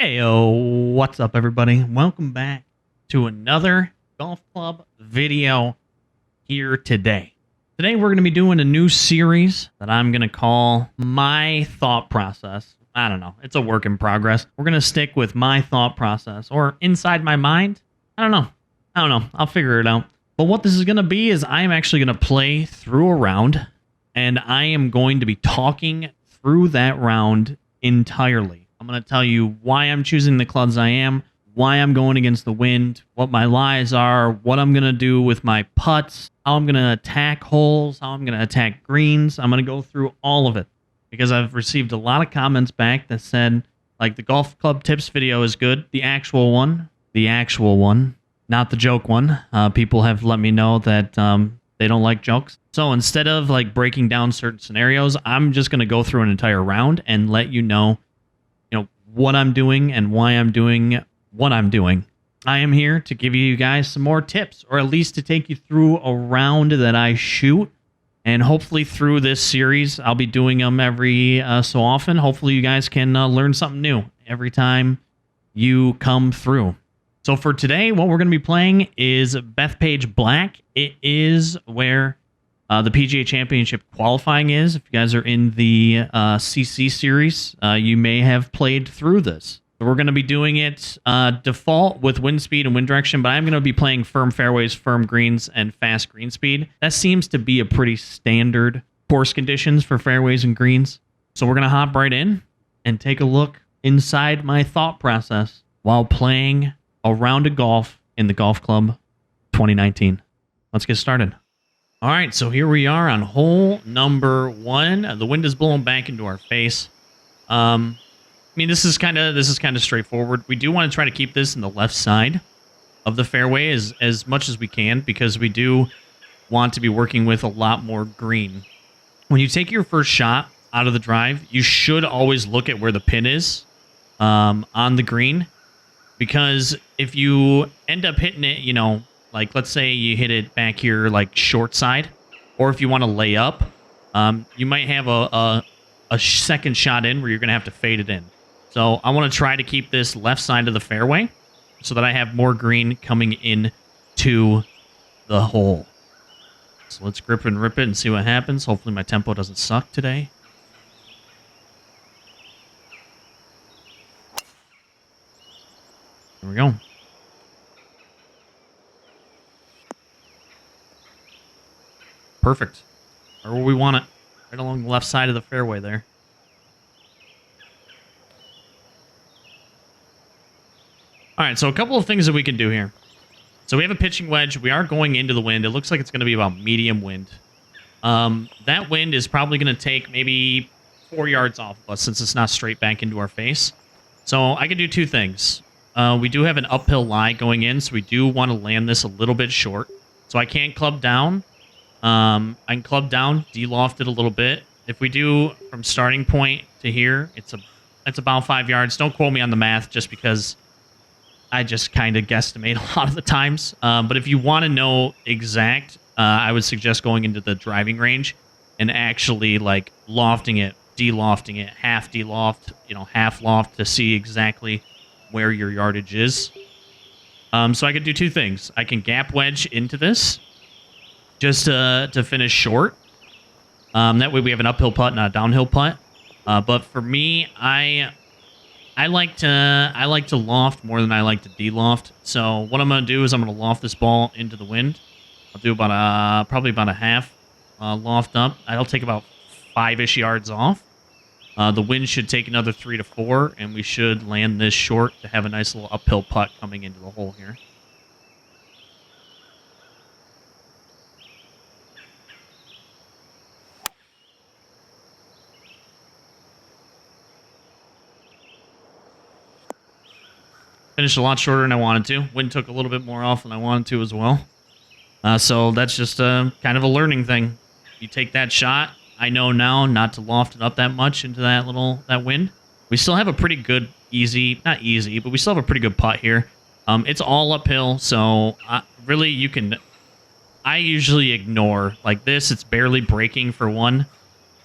Heyo, what's up everybody? Welcome back to another golf club video here today. Today we're going to be doing a new series that I'm going to call My Thought Process. I don't know, it's a work in progress. We're going to stick with my thought process or inside my mind. I don't know, I'll figure it out. But what this is going to be is I am actually going to play through a round and I am going to be talking through that round entirely. I'm going to tell you why I'm choosing the clubs I am, why I'm going against the wind, what my lies are, what I'm going to do with my putts, how I'm going to attack holes, how I'm going to attack greens. I'm going to go through all of it because I've received a lot of comments back that said, like, the golf club tips video is good. The actual one, not the joke one. People have let me know that they don't like jokes. So instead of like breaking down certain scenarios, I'm just going to go through an entire round and let you know what I'm doing and why I'm doing what I'm doing. I am here to give you guys some more tips, or at least to take you through a round that I shoot. And hopefully through this series, I'll be doing them every so often. Hopefully you guys can learn something new every time you come through. So for today, what we're going to be playing is Bethpage Black. It is where the PGA Championship qualifying is. If you guys are in the CC series, you may have played through this. So we're going to be doing it default with wind speed and wind direction, but I'm going to be playing firm fairways, firm greens, and fast green speed. That seems to be a pretty standard course conditions for fairways and greens. So we're going to hop right in and take a look inside my thought process while playing a round of golf in the Golf Club 2019. Let's get started. All right, so here we are on hole number 1. The wind is blowing back into our face. I mean, this is kind of straightforward. We do want to try to keep this in the left side of the fairway as much as we can, because we do want to be working with a lot more green. When you take your first shot out of the drive, you should always look at where the pin is on the green, because if you end up hitting it, like, let's say you hit it back here, like short side, or if you want to lay up, you might have a second shot in where you're going to have to fade it in. So I want to try to keep this left side of the fairway so that I have more green coming in to the hole. So let's grip and rip it and see what happens. Hopefully my tempo doesn't suck today. There we go. Perfect. Or where we want it. Right along the left side of the fairway there. Alright, so a couple of things that we can do here. So we have a pitching wedge. We are going into the wind. It looks like it's going to be about medium wind. That wind is probably going to take maybe 4 yards off of us, since it's not straight back into our face. So I can do two things. We do have an uphill lie going in, so we do want to land this a little bit short. So I can club down. I can club down, de-loft it a little bit. If we do from starting point to here, it's about 5 yards. Don't quote me on the math, just because I just kind of guesstimate a lot of the times. But if you want to know exact, I would suggest going into the driving range and actually like lofting it, de-lofting it, half de-loft, half loft, to see exactly where your yardage is. So I could do two things. I can gap wedge into this, just to finish short. That way we have an uphill putt, not a downhill putt. But for me, I like to loft more than I like to de-loft. So what I'm going to do is I'm going to loft this ball into the wind. I'll do about probably about a half loft up. I'll take about 5-ish yards off. The wind should take another 3 to 4, and we should land this short to have a nice little uphill putt coming into the hole here. Finished a lot shorter than I wanted to. Wind took a little bit more off than I wanted to as well. So that's just kind of a learning thing. You take that shot. I know now not to loft it up that much into that wind. We still have a pretty good not easy, but we still have a pretty good putt here. It's all uphill, so really I usually ignore like this. It's barely breaking for one,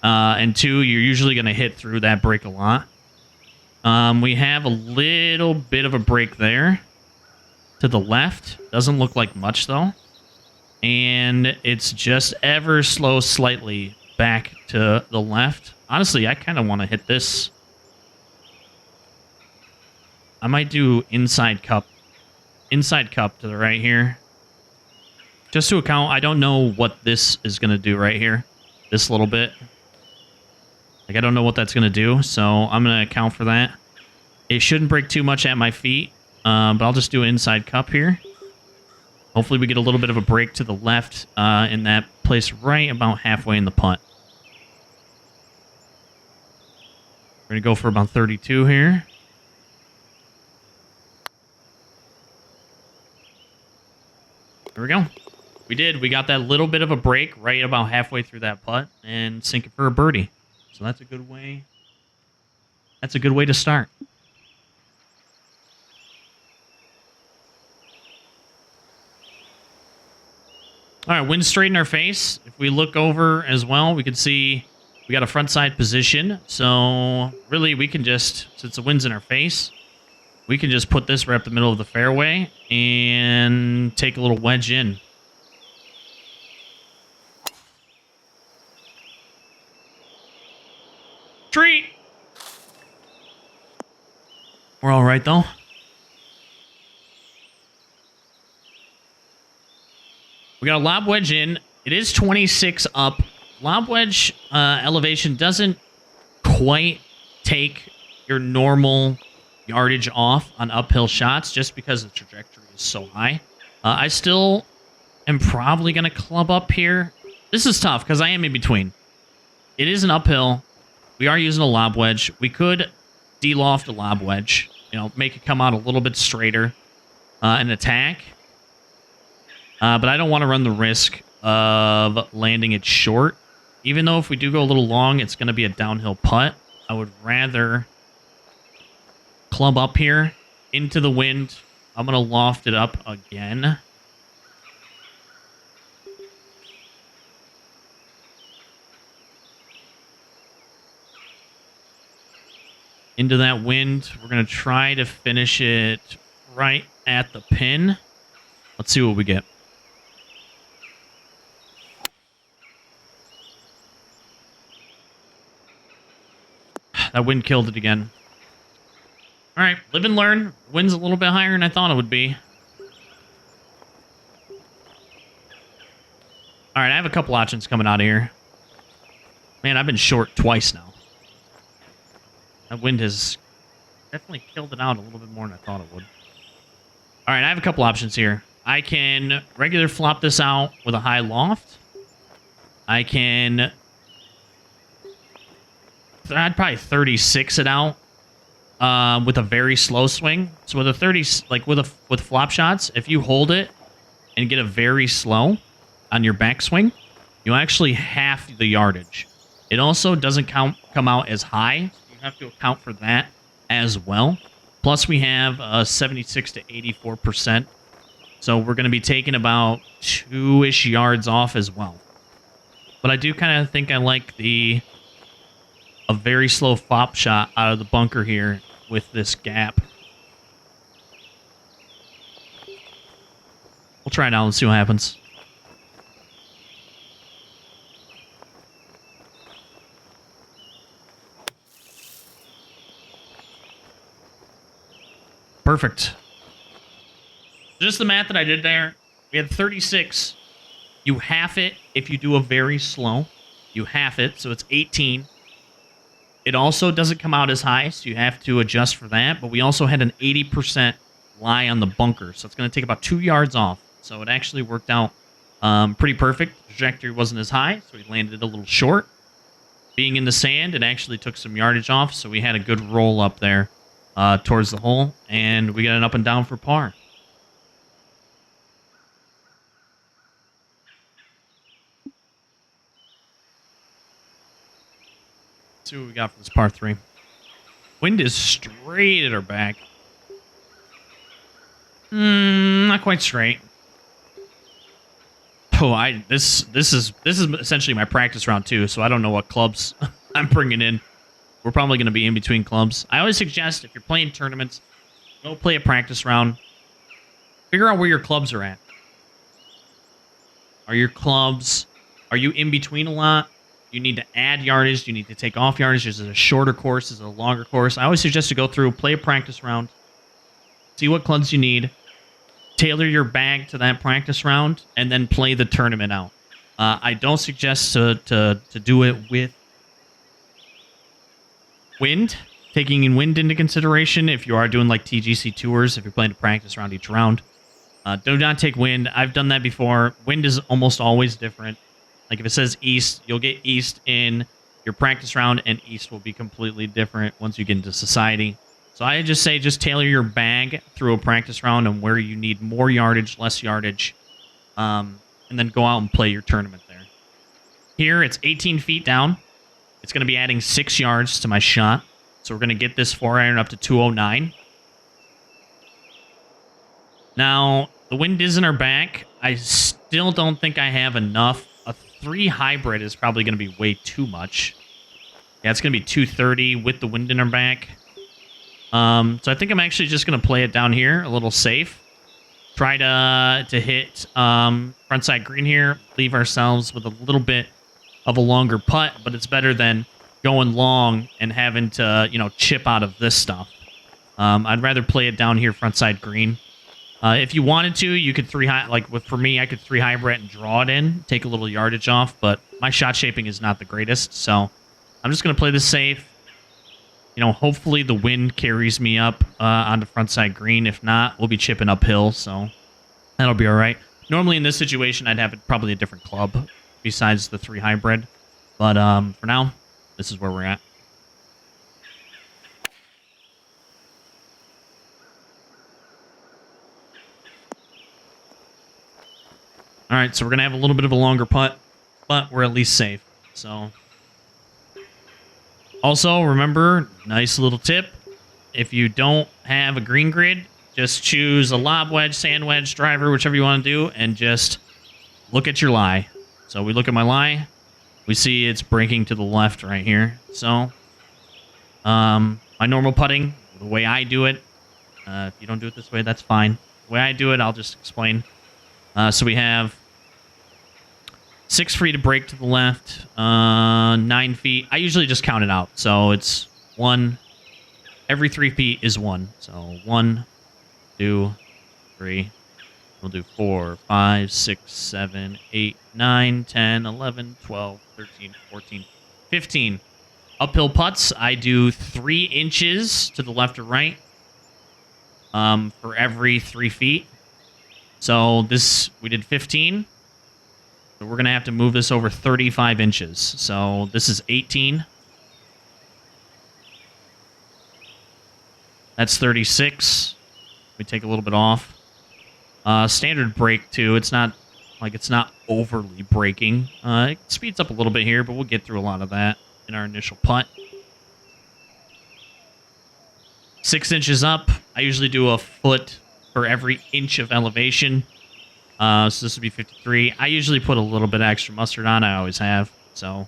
and two, you're usually going to hit through that break a lot. We have a little bit of a break there to the left. Doesn't look like much, though. And it's just ever slow slightly back to the left. Honestly, I kind of want to hit this. I might do inside cup to the right here. Just to account, I don't know what this is going to do right here. This little bit. Like, I don't know what that's going to do, so I'm going to account for that. It shouldn't break too much at my feet, but I'll just do an inside cup here. Hopefully we get a little bit of a break to the left in that place right about halfway in the putt. We're going to go for about 32 here. There we go. We did. We got that little bit of a break right about halfway through that putt and sink it for a birdie. So that's a good way. That's a good way to start. All right, wind straight in our face. If we look over as well, we can see we got a front side position. So really, we can just, since the wind's in our face, we can just put this right up the middle of the fairway and take a little wedge in. Tree! We're all right, though. We got a lob wedge in. It is 26 up. Lob wedge elevation doesn't quite take your normal yardage off on uphill shots just because the trajectory is so high. I still am probably going to club up here. This is tough because I am in between. It is an uphill. We are using a lob wedge. We could de-loft a lob wedge, you know, make it come out a little bit straighter and attack. But I don't want to run the risk of landing it short. Even though if we do go a little long, it's going to be a downhill putt. I would rather club up here into the wind. I'm going to loft it up again. Into that wind. We're going to try to finish it right at the pin. Let's see what we get. That wind killed it again. All right, live and learn. Wind's a little bit higher than I thought it would be. All right, I have a couple options coming out of here. Man, I've been short twice now. That wind has definitely killed it out a little bit more than I thought it would. All right, I have a couple options here. I can regular flop this out with a high loft. I can... I'd probably 36 it out with a very slow swing. So with a 30, like with flop shots, if you hold it and get a very slow on your backswing, you actually half the yardage. It also doesn't come out as high. You have to account for that as well. Plus, we have a 76 to 84%. So we're going to be taking about 2-ish yards off as well. But I do kind of think I like a very slow flop shot out of the bunker here with this gap. We'll try it out and see what happens. Perfect. Just the math that I did there. We had 36. You half it if you do a very slow. You half it, so it's 18. It also doesn't come out as high, so you have to adjust for that. But we also had an 80% lie on the bunker, so it's going to take about 2 yards off. So it actually worked out pretty perfect. The trajectory wasn't as high, so we landed a little short. Being in the sand, it actually took some yardage off, so we had a good roll up there towards the hole, and we got an up and down for par. Let's see what we got for this par 3. Wind is straight at our back. Not quite straight. Oh, this is essentially my practice round too, so I don't know what clubs I'm bringing in. we're probably going to be in between clubs. I always suggest if you're playing tournaments, go play a practice round. Figure out where your clubs are at. Are you in between a lot? You need to add yardage. You need to take off yardage. Is it a shorter course? Is it a longer course? I always suggest to go through, play a practice round, see what clubs you need, tailor your bag to that practice round, and then play the tournament out. I don't suggest to do it with wind, taking wind into consideration if you are doing like TGC tours, if you're playing a practice round each round. Do not take wind. I've done that before. Wind is almost always different. Like if it says east, you'll get east in your practice round, and east will be completely different once you get into society. So I just say just tailor your bag through a practice round and where you need more yardage, less yardage, and then go out and play your tournament there. Here, it's 18 feet down. It's going to be adding 6 yards to my shot. So we're going to get this 4-iron up to 209. Now, the wind is in our back. I still don't think I have enough. A 3 hybrid is probably going to be way too much. Yeah, it's going to be 230 with the wind in our back. So I think I'm actually just going to play it down here, a little safe. Try to hit frontside green here. Leave ourselves with a little bit of a longer putt, but it's better than going long and having to, chip out of this stuff. I'd rather play it down here frontside green. If you wanted to, you could for me, I could 3 hybrid and draw it in, take a little yardage off, but my shot shaping is not the greatest, so I'm just going to play this safe. Hopefully the wind carries me up onto frontside green. If not, we'll be chipping uphill, so that'll be all right. Normally in this situation, I'd have probably a different club besides the 3 hybrid, but for now, this is where we're at. All right, so we're going to have a little bit of a longer putt, but we're at least safe. So, also, remember, nice little tip. If you don't have a green grid, just choose a lob wedge, sand wedge, driver, whichever you want to do, and just look at your lie. So we look at my lie. We see it's breaking to the left right here. So, my normal putting, the way I do it, if you don't do it this way, that's fine. The way I do it, I'll just explain. So we have 6 feet to break to the left, 9 feet. I usually just count it out. So it's 1. Every 3 feet is 1. So 1, 2, 3. We'll do 4, 5, 6, 7, 8, 9, 10, 11, 12, 13, 14, 15. Uphill putts, I do 3 inches to the left or right for every 3 feet. So we did 15. So we're going to have to move this over 35 inches. So this is 18. That's 36. We take a little bit off. Standard brake too. It's not overly braking. It speeds up a little bit here, but we'll get through a lot of that in our initial putt. 6 inches up. I usually do a foot for every inch of elevation. So this would be 53. I usually put a little bit of extra mustard on. I always have. So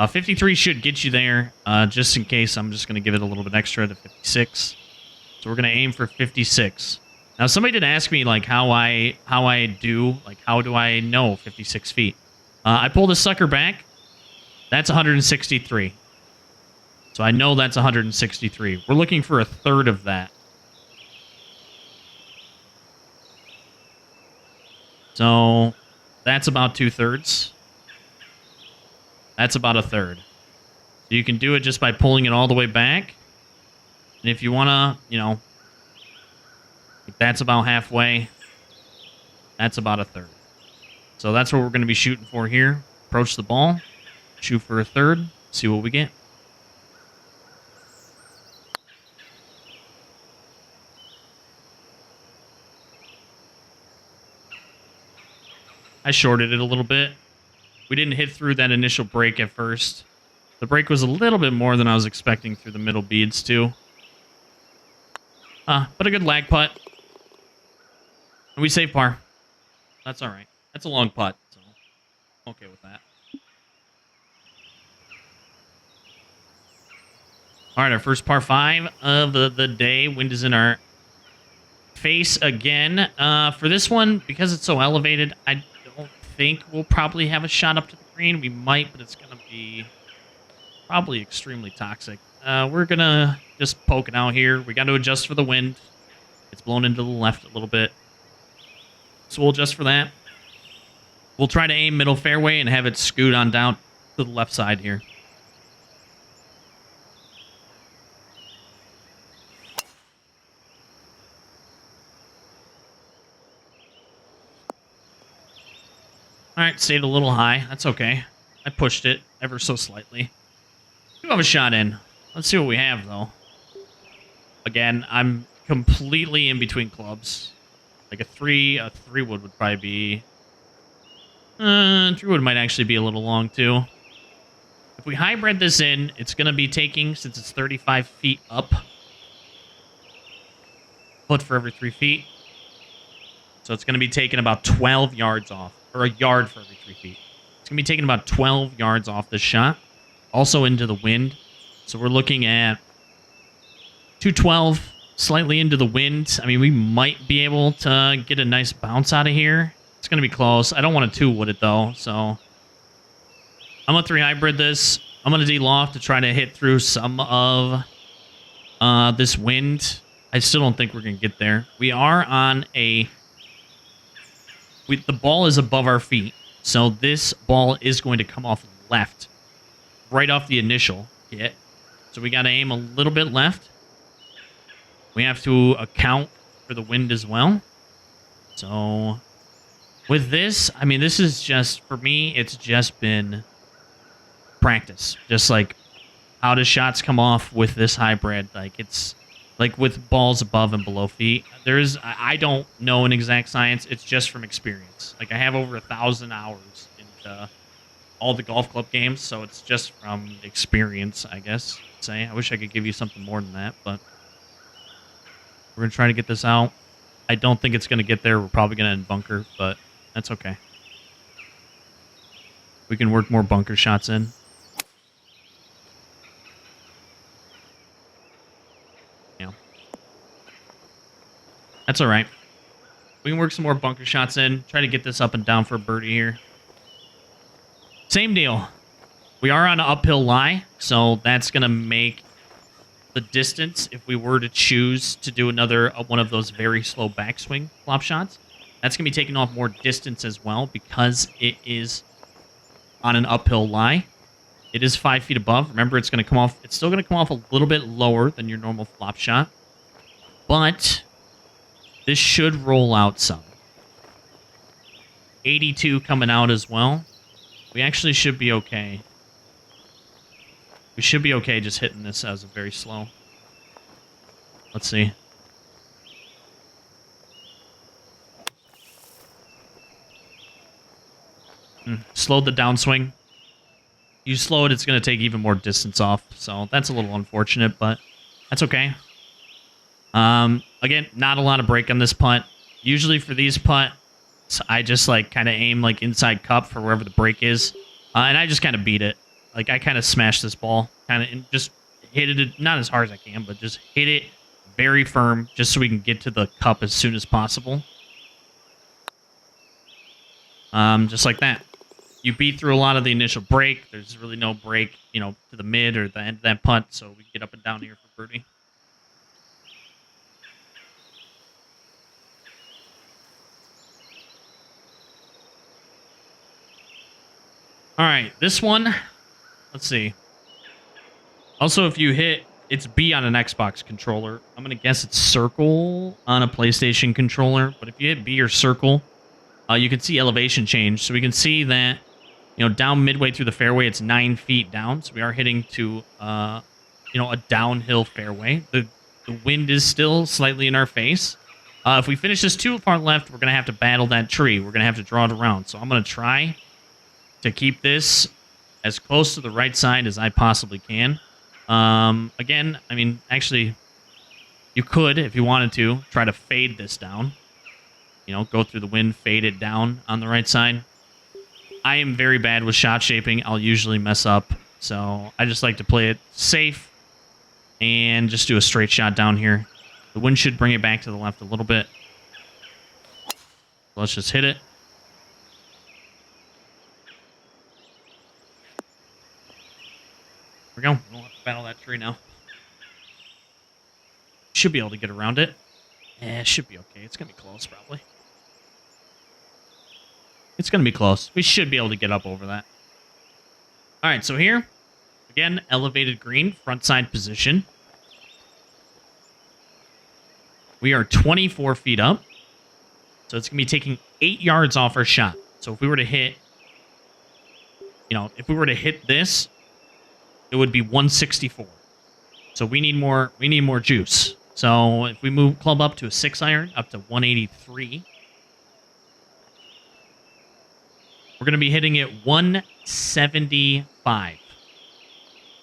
53 should get you there. Just in case, I'm just going to give it a little bit extra to 56. So we're going to aim for 56. Now, somebody did ask me how do I know 56 feet? I pull this sucker back. That's 163. So I know that's 163. We're looking for a third of that. So that's about 2/3. That's about a third. So you can do it just by pulling it all the way back. And if you want to, that's about halfway. That's about a third. So that's what we're going to be shooting for here. Approach the ball, shoot for a third, see what we get. I shorted it a little bit. We didn't hit through that initial break at first. The break was a little bit more than I was expecting through the middle beads too. But a good lag putt. And we save par. That's all right. That's a long putt, so I'm okay with that. All right, our first par 5 of the day. Wind is in our face again. For this one, because it's so elevated, I don't think we'll probably have a shot up to the green. We might, but it's going to be probably extremely toxic. We're going to just poke it out here. We got to adjust for the wind. It's blown into the left a little bit. So we'll adjust for that. We'll try to aim middle fairway and have it scoot on down to the left side here. All right, stayed a little high. That's okay. I pushed it ever so slightly. Do have a shot in. Let's see what we have, though. Again, I'm completely in between clubs. Like a 3-wood would probably be... 3-wood might actually be a little long, too. If we hybrid this in, it's going to be taking, since it's 35 feet up, foot for every 3 feet. So it's going to be taking about 12 yards off, or a yard for every 3 feet. It's going to be taking about 12 yards off this shot. Also into the wind. So we're looking at 212, slightly into the wind. I mean, we might be able to get a nice bounce out of here. It's going to be close. I don't want to 2-wood it, though, so... I'm going to 3-hybrid this. I'm going to de-loft to try to hit through some of this wind. I still don't think we're going to get there. We are on a... the ball is above our feet, so this ball is going to come off left, right off the initial hit. So we got to aim a little bit left. We have to account for the wind as well. So with this, I mean, this is just, for me, it's just been practice. Just like, how do shots come off with this hybrid? Like, it's like with balls above and below feet. I don't know an exact science. It's just from experience. Like, I have over 1,000 hours into all the golf club games, so it's just from experience, I guess. Say, I wish I could give you something more than that, but we're gonna try to get this out. I don't think it's gonna get there. We're probably gonna end bunker, but that's okay. We can work more bunker shots in. Yeah, that's all right. We can work some more bunker shots in. Try to get this up and down for a birdie here. Same deal. We are on an uphill lie, so that's going to make the distance, if we were to choose to do another one of those very slow backswing flop shots, that's going to be taking off more distance as well because it is on an uphill lie. It is 5 feet above. Remember, it's going to come off. It's still going to come off a little bit lower than your normal flop shot, but this should roll out some. 82 coming out as well. We actually should be okay. We should be okay just hitting this as a very slow. Let's see. Slowed the downswing. You slow it, it's going to take even more distance off. So that's a little unfortunate, but that's okay. Again, not a lot of break on this putt. Usually for these putts, I just like kind of aim like inside cup for wherever the break is. And I just kind of beat it. Like, I kind of smashed this ball, kind of, and just hit it, not as hard as I can, but just hit it very firm, just so we can get to the cup as soon as possible. Just like that. You beat through a lot of the initial break. There's really no break, you know, to the mid or the end of that putt, so we get up and down here for birdie. All right, this one... Let's see. Also, if you hit, it's B on an Xbox controller. I'm going to guess it's circle on a PlayStation controller. But if you hit B or circle, you can see elevation change. So we can see that, you know, down midway through the fairway, it's 9 feet down. So we are hitting to, you know, a downhill fairway. The wind is still slightly in our face. If we finish this too far left, we're going to have to battle that tree. We're going to have to draw it around. So I'm going to try to keep this as close to the right side as I possibly can. Again, I mean, actually, you could, if you wanted to, try to fade this down. You know, go through the wind, fade it down on the right side. I am very bad with shot shaping. I'll usually mess up. So I just like to play it safe and just do a straight shot down here. The wind should bring it back to the left a little bit. Let's just hit it. There we go. We don't have to battle that tree now. Should be able to get around it. Yeah, it should be okay. It's going to be close, probably. It's going to be close. We should be able to get up over that. All right, so here, again, elevated green, front side position. We are 24 feet up. So it's going to be taking 8 yards off our shot. So if we were to hit, if we were to hit this, it would be 164. So we need more juice. So if we move club up to a 6-iron, up to 183, we're going to be hitting it 175,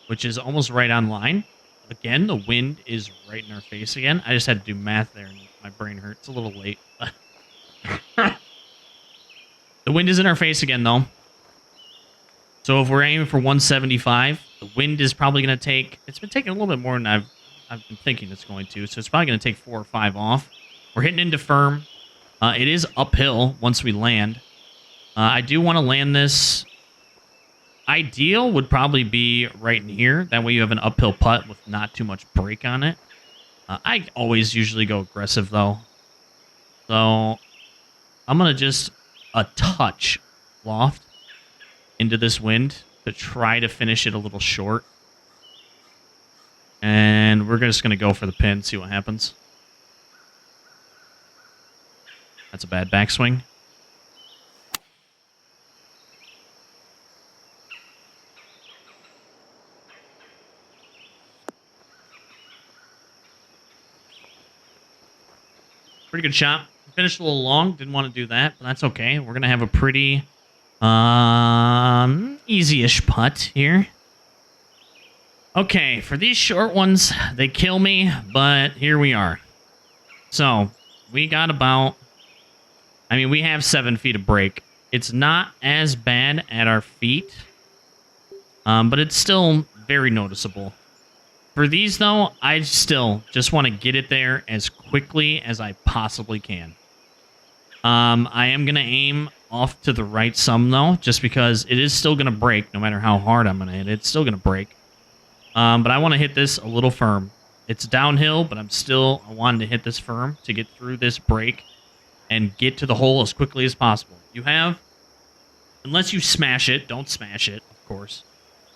which is almost right on line. Again, the wind is right in our face again. I just had to do math there, and my brain hurts a little late. The wind is in our face again, though. So if we're aiming for 175, the wind is probably going to take... It's been taking a little bit more than I've been thinking it's going to, so it's probably going to take 4 or 5 off. We're hitting into firm. It is uphill once we land. I do want to land this. Ideal would probably be right in here. That way you have an uphill putt with not too much break on it. I always usually go aggressive, though. So I'm going to just a touch loft into this wind to try to finish it a little short. And we're just going to go for the pin, see what happens. That's a bad backswing. Pretty good shot. Finished a little long. Didn't want to do that, but that's okay. We're going to have a pretty easy-ish putt here. Okay, for these short ones, they kill me, but here we are. So, we got about... I mean, we have 7 feet of break. It's not as bad at our feet, but it's still very noticeable. For these, though, I still just want to get it there as quickly as I possibly can. I am going to aim off to the right some, though, just because it is still going to break no matter how hard I'm going to hit it. It's still going to break. But I want to hit this a little firm. It's downhill, but I wanted to hit this firm to get through this break and get to the hole as quickly as possible. You have, unless you smash it, don't smash it, of course,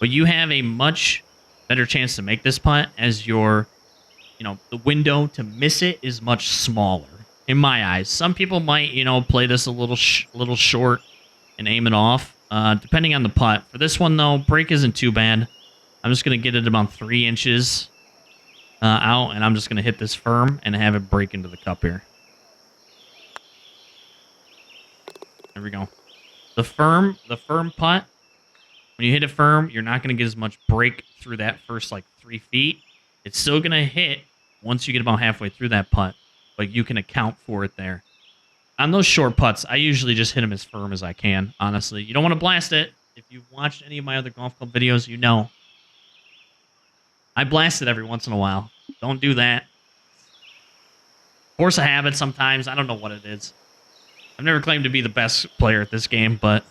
but you have a much better chance to make this putt as your, the window to miss it is much smaller in my eyes. Some people might, play this a little short and aim it off, depending on the putt. For this one, though, break isn't too bad. I'm just going to get it about 3 inches out, and I'm just going to hit this firm and have it break into the cup here. There we go. The firm putt, when you hit it firm, you're not going to get as much break through that first, 3 feet. It's still going to hit once you get about halfway through that putt, but you can account for it there. On those short putts, I usually just hit them as firm as I can, honestly. You don't want to blast it. If you've watched any of my other golf club videos, you know. I blast it every once in a while. Don't do that. Force a habit sometimes. I don't know what it is. I've never claimed to be the best player at this game, but...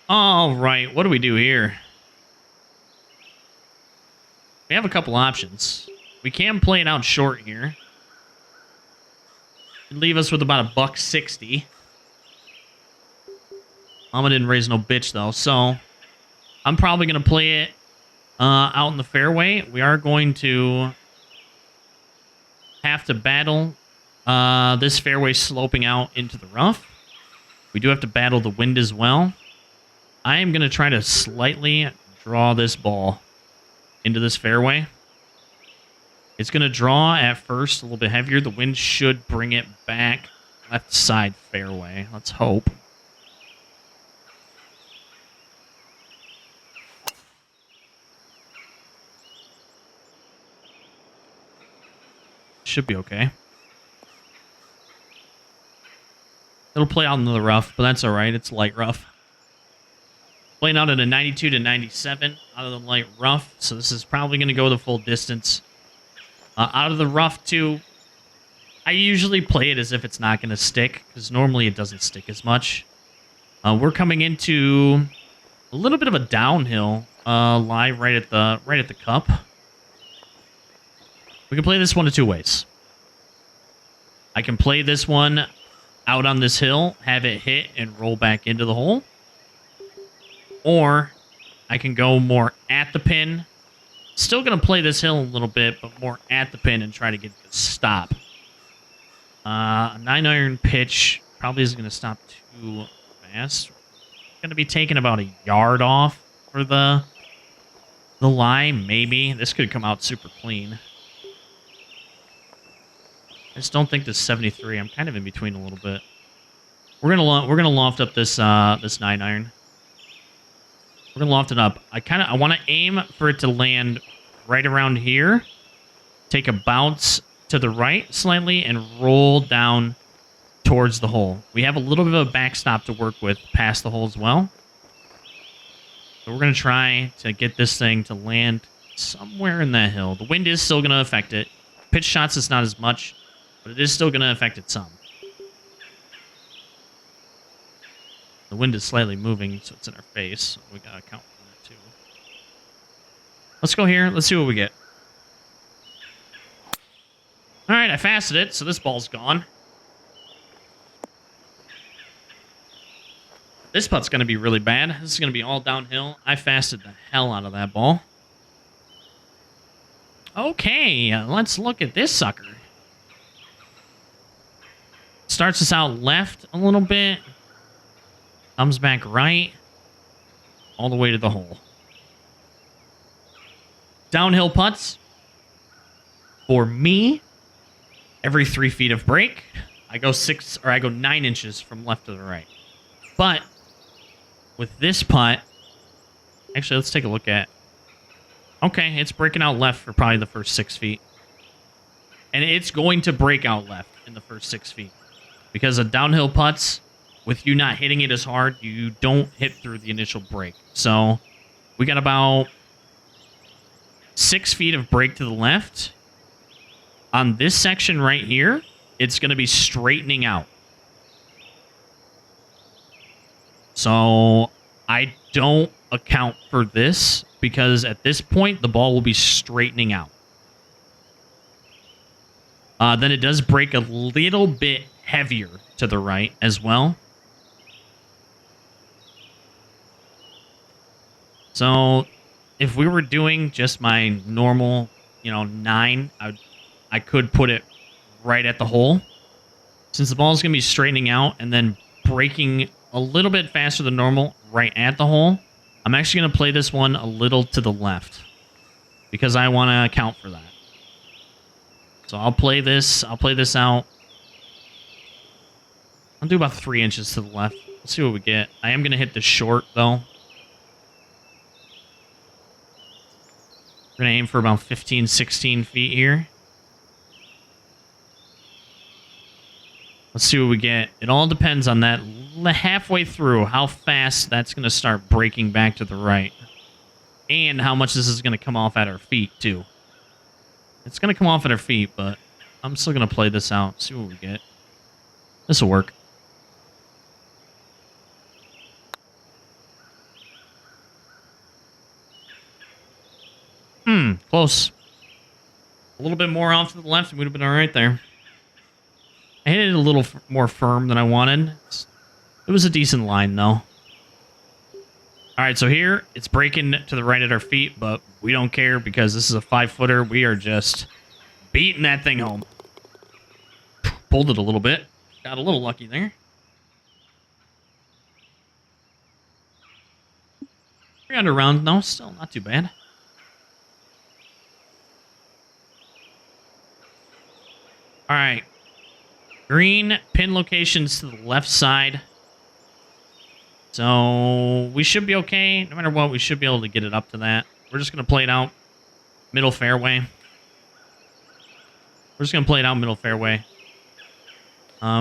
All right, what do we do here? We have a couple options. We can play it out short here. It'd leave us with about $160. Mama didn't raise no bitch, though, so... I'm probably going to play it out in the fairway. We are going to have to battle this fairway sloping out into the rough. We do have to battle the wind as well. I am going to try to slightly draw this ball into this fairway. It's going to draw at first a little bit heavier. The wind should bring it back left side fairway. Let's hope. Should be okay. It'll play out into the rough, but that's all right. It's light rough. Playing out at a 92 to 97 out of the light rough. So this is probably going to go the full distance. Out of the rough, too, I usually play it as if it's not going to stick, because normally it doesn't stick as much. We're coming into a little bit of a downhill lie right at the cup. We can play this one of two ways. I can play this one out on this hill, have it hit, and roll back into the hole. Or I can go more at the pin. Still going to play this hill a little bit, but more at the pin and try to get the stop. A 9-iron pitch probably isn't going to stop too fast. Going to be taking about a yard off for the lie, maybe. This could come out super clean. I just don't think this 73. I'm kind of in between a little bit. We're gonna loft up this 9-iron. We're gonna loft it up. I want to aim for it to land right around here. Take a bounce to the right slightly and roll down towards the hole. We have a little bit of a backstop to work with past the hole as well. So we're gonna try to get this thing to land somewhere in that hill. The wind is still gonna affect it. Pitch shots is not as much, but it is still gonna affect it some. The wind is slightly moving, so it's in our face. So we gotta account for that too. Let's go here. Let's see what we get. All right, I fasted it, so this ball's gone. This putt's gonna be really bad. This is gonna be all downhill. I fasted the hell out of that ball. Okay, let's look at this sucker. Starts us out left a little bit. Comes back right, all the way to the hole. Downhill putts. For me, every 3 feet of break, I go 9 inches from left to the right. But with this putt, actually, let's take a look at. Okay, it's breaking out left for probably the first 6 feet, and it's going to break out left in the first 6 feet because of downhill putts. With you not hitting it as hard, you don't hit through the initial break. So we got about 6 feet of break to the left. On this section right here, it's going to be straightening out. So I don't account for this because at this point, the ball will be straightening out. Then it does break a little bit heavier to the right as well. So if we were doing just my normal, 9, I could put it right at the hole. Since the ball is going to be straightening out and then breaking a little bit faster than normal right at the hole, I'm actually going to play this one a little to the left because I want to account for that. So I'll play this out. I'll do about 3 inches to the left. Let's see what we get. I am going to hit the short, though. We're going to aim for about 15, 16 feet here. Let's see what we get. It all depends on that halfway through, how fast that's going to start breaking back to the right. And how much this is going to come off at our feet, too. It's going to come off at our feet, but I'm still going to play this out. See what we get. This will work. Close. A little bit more off to the left, and we'd have been all right there. I hit it a little more firm than I wanted. It was a decent line, though. All right, so here, it's breaking to the right at our feet, but we don't care because this is a 5-footer. We are just beating that thing home. Pulled it a little bit. Got a little lucky there. 300 round, no, still not too bad. All right. Green pin locations to the left side. So we should be okay. No matter what, we should be able to get it up to that. We're just going to play it out middle fairway. We're just going to play it out middle fairway.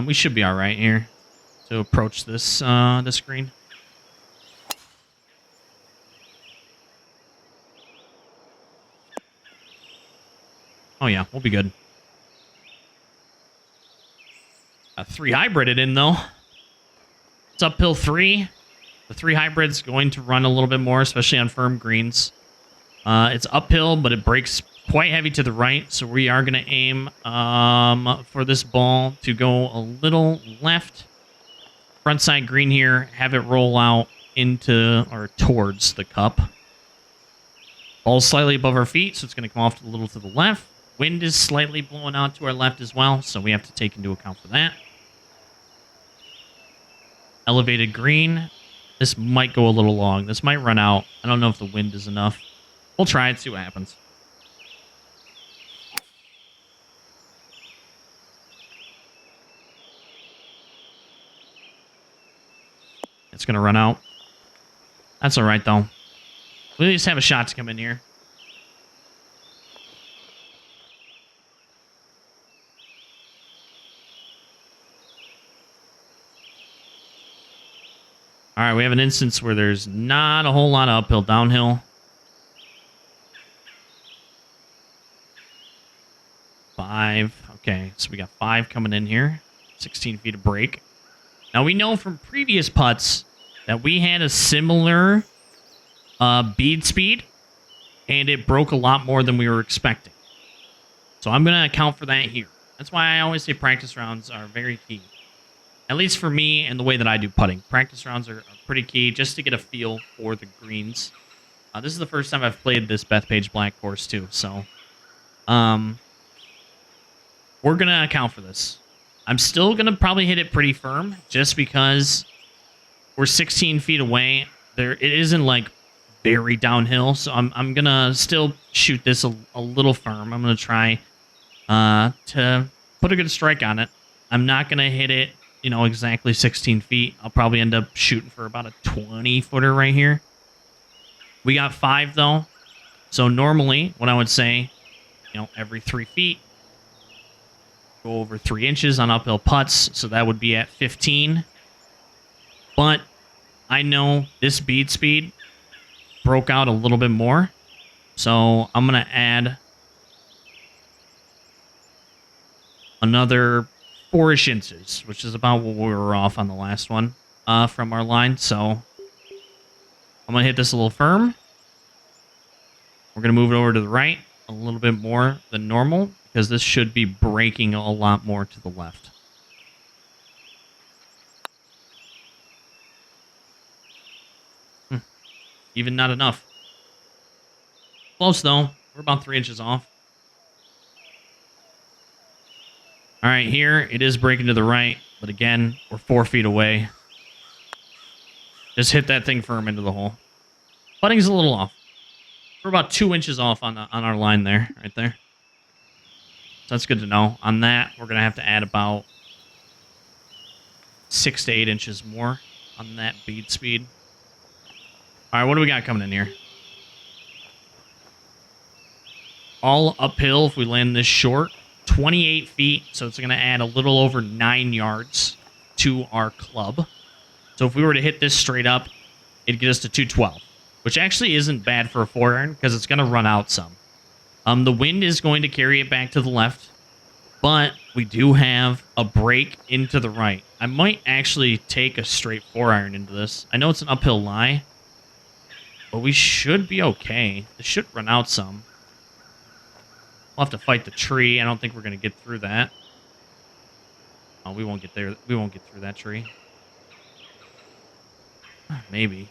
We should be all right here to approach this this green. Oh, yeah, we'll be good. 3 hybrided in, though. It's uphill 3. The 3 hybrid's going to run a little bit more, especially on firm greens. It's uphill, but it breaks quite heavy to the right, so we are going to aim for this ball to go a little left. Front side green here, have it roll out into or towards the cup. Ball's slightly above our feet, so it's going to come off a little to the left. Wind is slightly blowing out to our left as well, so we have to take into account for that. Elevated green. This might go a little long. This might run out. I don't know if the wind is enough. We'll try it, see what happens. It's going to run out. That's all right, though. We at least have a shot to come in here. All right, we have an instance where there's not a whole lot of uphill, downhill. 5. Okay, so we got 5 coming in here. 16 feet of break. Now, we know from previous putts that we had a similar bead speed, and it broke a lot more than we were expecting. So I'm going to account for that here. That's why I always say practice rounds are very key. At least for me and the way that I do putting. Practice rounds are pretty key just to get a feel for the greens. This is the first time I've played this Bethpage Black course too, so we're going to account for this. I'm still going to probably hit it pretty firm just because we're 16 feet away. It isn't like very downhill, so I'm going to still shoot this a little firm. I'm going to try to put a good strike on it. I'm not going to hit it exactly 16 feet. I'll probably end up shooting for about a 20-footer right here. We got 5, though. So normally, what I would say, every 3 feet, go over 3 inches on uphill putts. So that would be at 15. But I know this bead speed broke out a little bit more. So I'm going to add another 4-ish inches, which is about what we were off on the last one from our line. So I'm going to hit this a little firm. We're going to move it over to the right a little bit more than normal because this should be breaking a lot more to the left. Even not enough. Close, though. We're about 3 inches off. All right, here it is breaking to the right, but again, we're 4 feet away. Just hit that thing firm into the hole. Putting's a little off. We're about 2 inches off on our line there, right there. So that's good to know. On that, we're going to have to add about 6 to 8 inches more on that bead speed. All right, what do we got coming in here? All uphill if we land this short. 28 feet, so it's going to add a little over 9 yards to our club. So if we were to hit this straight up, it'd get us to 212, which actually isn't bad for a 4-iron because it's going to run out some. The wind is going to carry it back to the left, but we do have a break into the right. I might actually take a straight 4-iron into this. I know it's an uphill lie, but we should be okay. This should run out some. We'll have to fight the tree. I don't think we're going to get through that. Oh, we won't get there. We won't get through that tree. Maybe.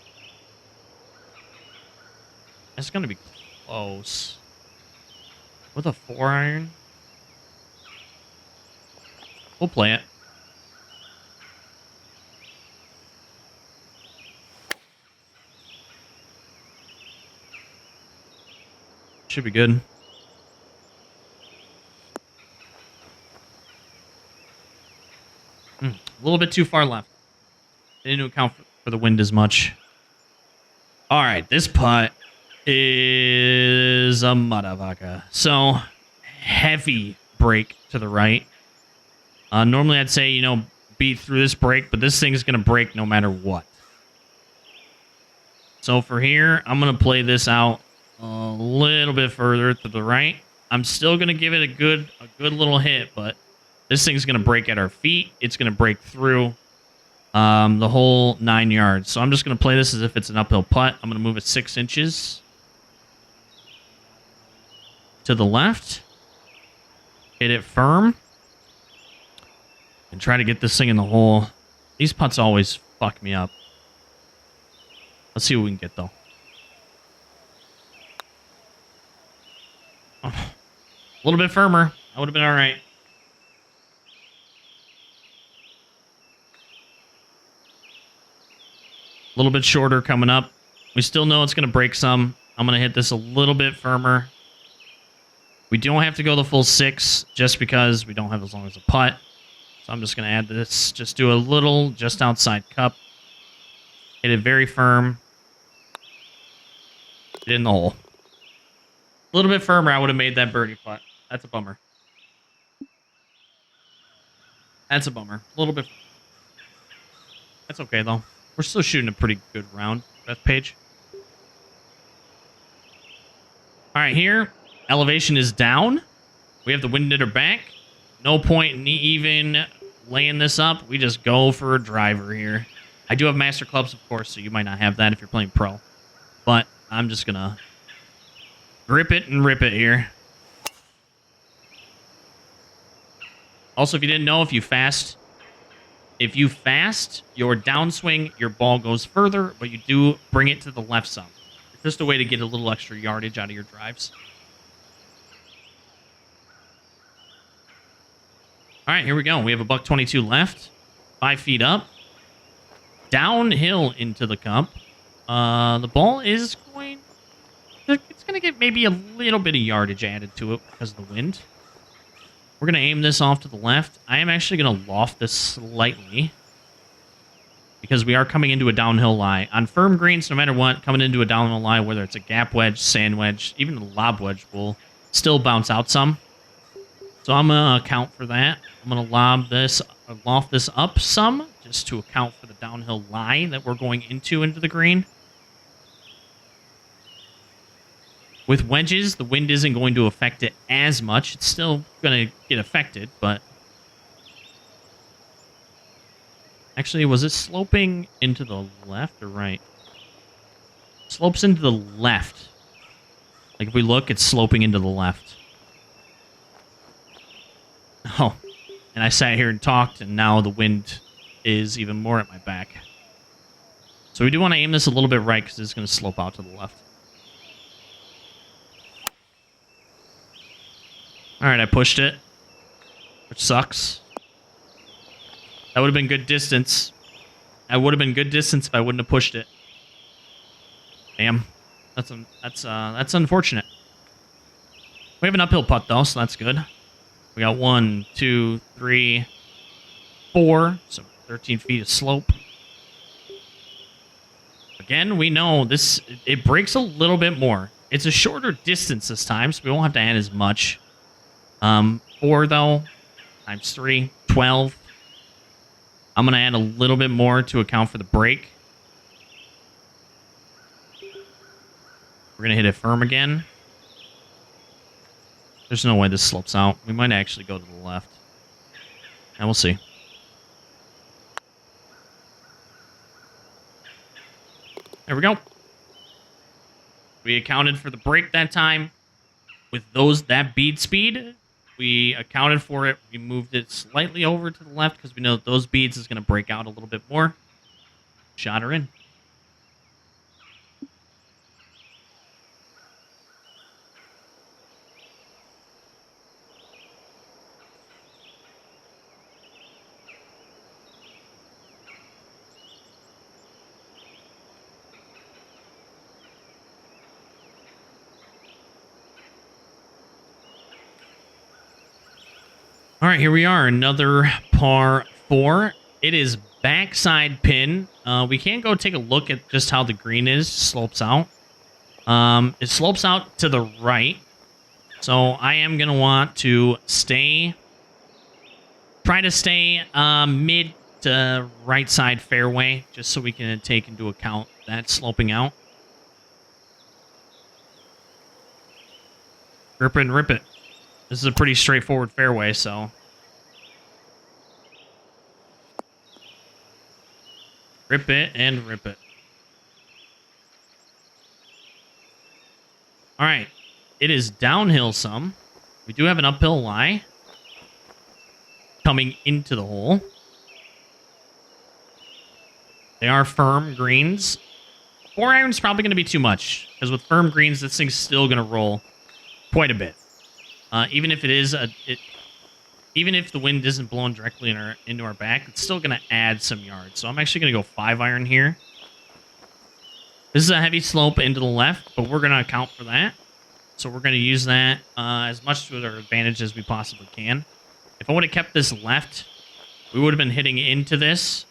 It's going to be close. With a 4-iron? We'll play it. Should be good. A little bit too far left. Didn't account for the wind as much. All right, this putt is a motherfucker. So, heavy break to the right. Normally, I'd say, beat through this break, but this thing is going to break no matter what. So, for here, I'm going to play this out a little bit further to the right. I'm still going to give it a good little hit, but this thing's going to break at our feet. It's going to break through the whole 9 yards. So I'm just going to play this as if it's an uphill putt. I'm going to move it 6 inches to the left. Hit it firm. And try to get this thing in the hole. These putts always fuck me up. Let's see what we can get, though. Oh, a little bit firmer. That would have been all right. A little bit shorter coming up. We still know it's going to break some. I'm going to hit this a little bit firmer. We don't have to go the full 6 just because we don't have as long as a putt. So I'm just going to add this. Just do a little just outside cup. Hit it very firm. Get in the hole. A little bit firmer, I would have made that birdie putt. That's a bummer. That's a bummer. A little bit. That's okay, though. We're still shooting a pretty good round, Bethpage. All right, here. Elevation is down. We have the wind at our back. No point in even laying this up. We just go for a driver here. I do have master clubs, of course, so you might not have that if you're playing pro. But I'm just going to grip it and rip it here. Also, if you didn't know, if you fast your downswing, your ball goes further, but you do bring it to the left some. It's just a way to get a little extra yardage out of your drives. All right, here we go. We have a $122 left. 5 feet up. Downhill into the cup. The ball is going... It's going to get maybe a little bit of yardage added to it because of the wind. We're going to aim this off to the left. I am actually going to loft this slightly because we are coming into a downhill lie. On firm greens, no matter what, coming into a downhill lie, whether it's a gap wedge, sand wedge, even the lob wedge will still bounce out some. So I'm going to account for that. I'm going to loft this up some just to account for the downhill lie that we're going into the green. With wedges, the wind isn't going to affect it as much. It's still going to get affected, but... Actually, was it sloping into the left or right? Slopes into the left. Like, if we look, it's sloping into the left. Oh, and I sat here and talked, and now the wind is even more at my back. So we do want to aim this a little bit right, because it's going to slope out to the left. Alright, I pushed it, which sucks. That would have been good distance. I would have been good distance if I wouldn't have pushed it. Damn. That's unfortunate. We have an uphill putt, though, so that's good. We got 1, 2, 3, 4, so 13 feet of slope. Again, we know this, it breaks a little bit more. It's a shorter distance this time, so we won't have to add as much. 4, though, times 3, 12. I'm going to add a little bit more to account for the break. We're going to hit it firm again. There's no way this slopes out. We might actually go to the left. And we'll see. There we go. We accounted for the break that time. With that bead speed, we accounted for it. We moved it slightly over to the left because we know that those beads is going to break out a little bit more. Shot her in. All right, here we are. Another par 4. It is backside pin. We can go take a look at just how the green is. Slopes out. It slopes out to the right. So I am going to want to try to stay mid to right side fairway, just so we can take into account that sloping out. Rip it and rip it. This is a pretty straightforward fairway, so. Rip it and rip it. All right. It is downhill some. We do have an uphill lie coming into the hole. They are firm greens. 4 iron's probably going to be too much, because with firm greens, this thing's still going to roll quite a bit. Even if it is even if the wind isn't blowing directly into our back, it's still going to add some yards. So I'm actually going to go 5 iron here. This is a heavy slope into the left, but we're going to account for that. So we're going to use that as much to our advantage as we possibly can. If I would have kept this left, we would have been hitting into this.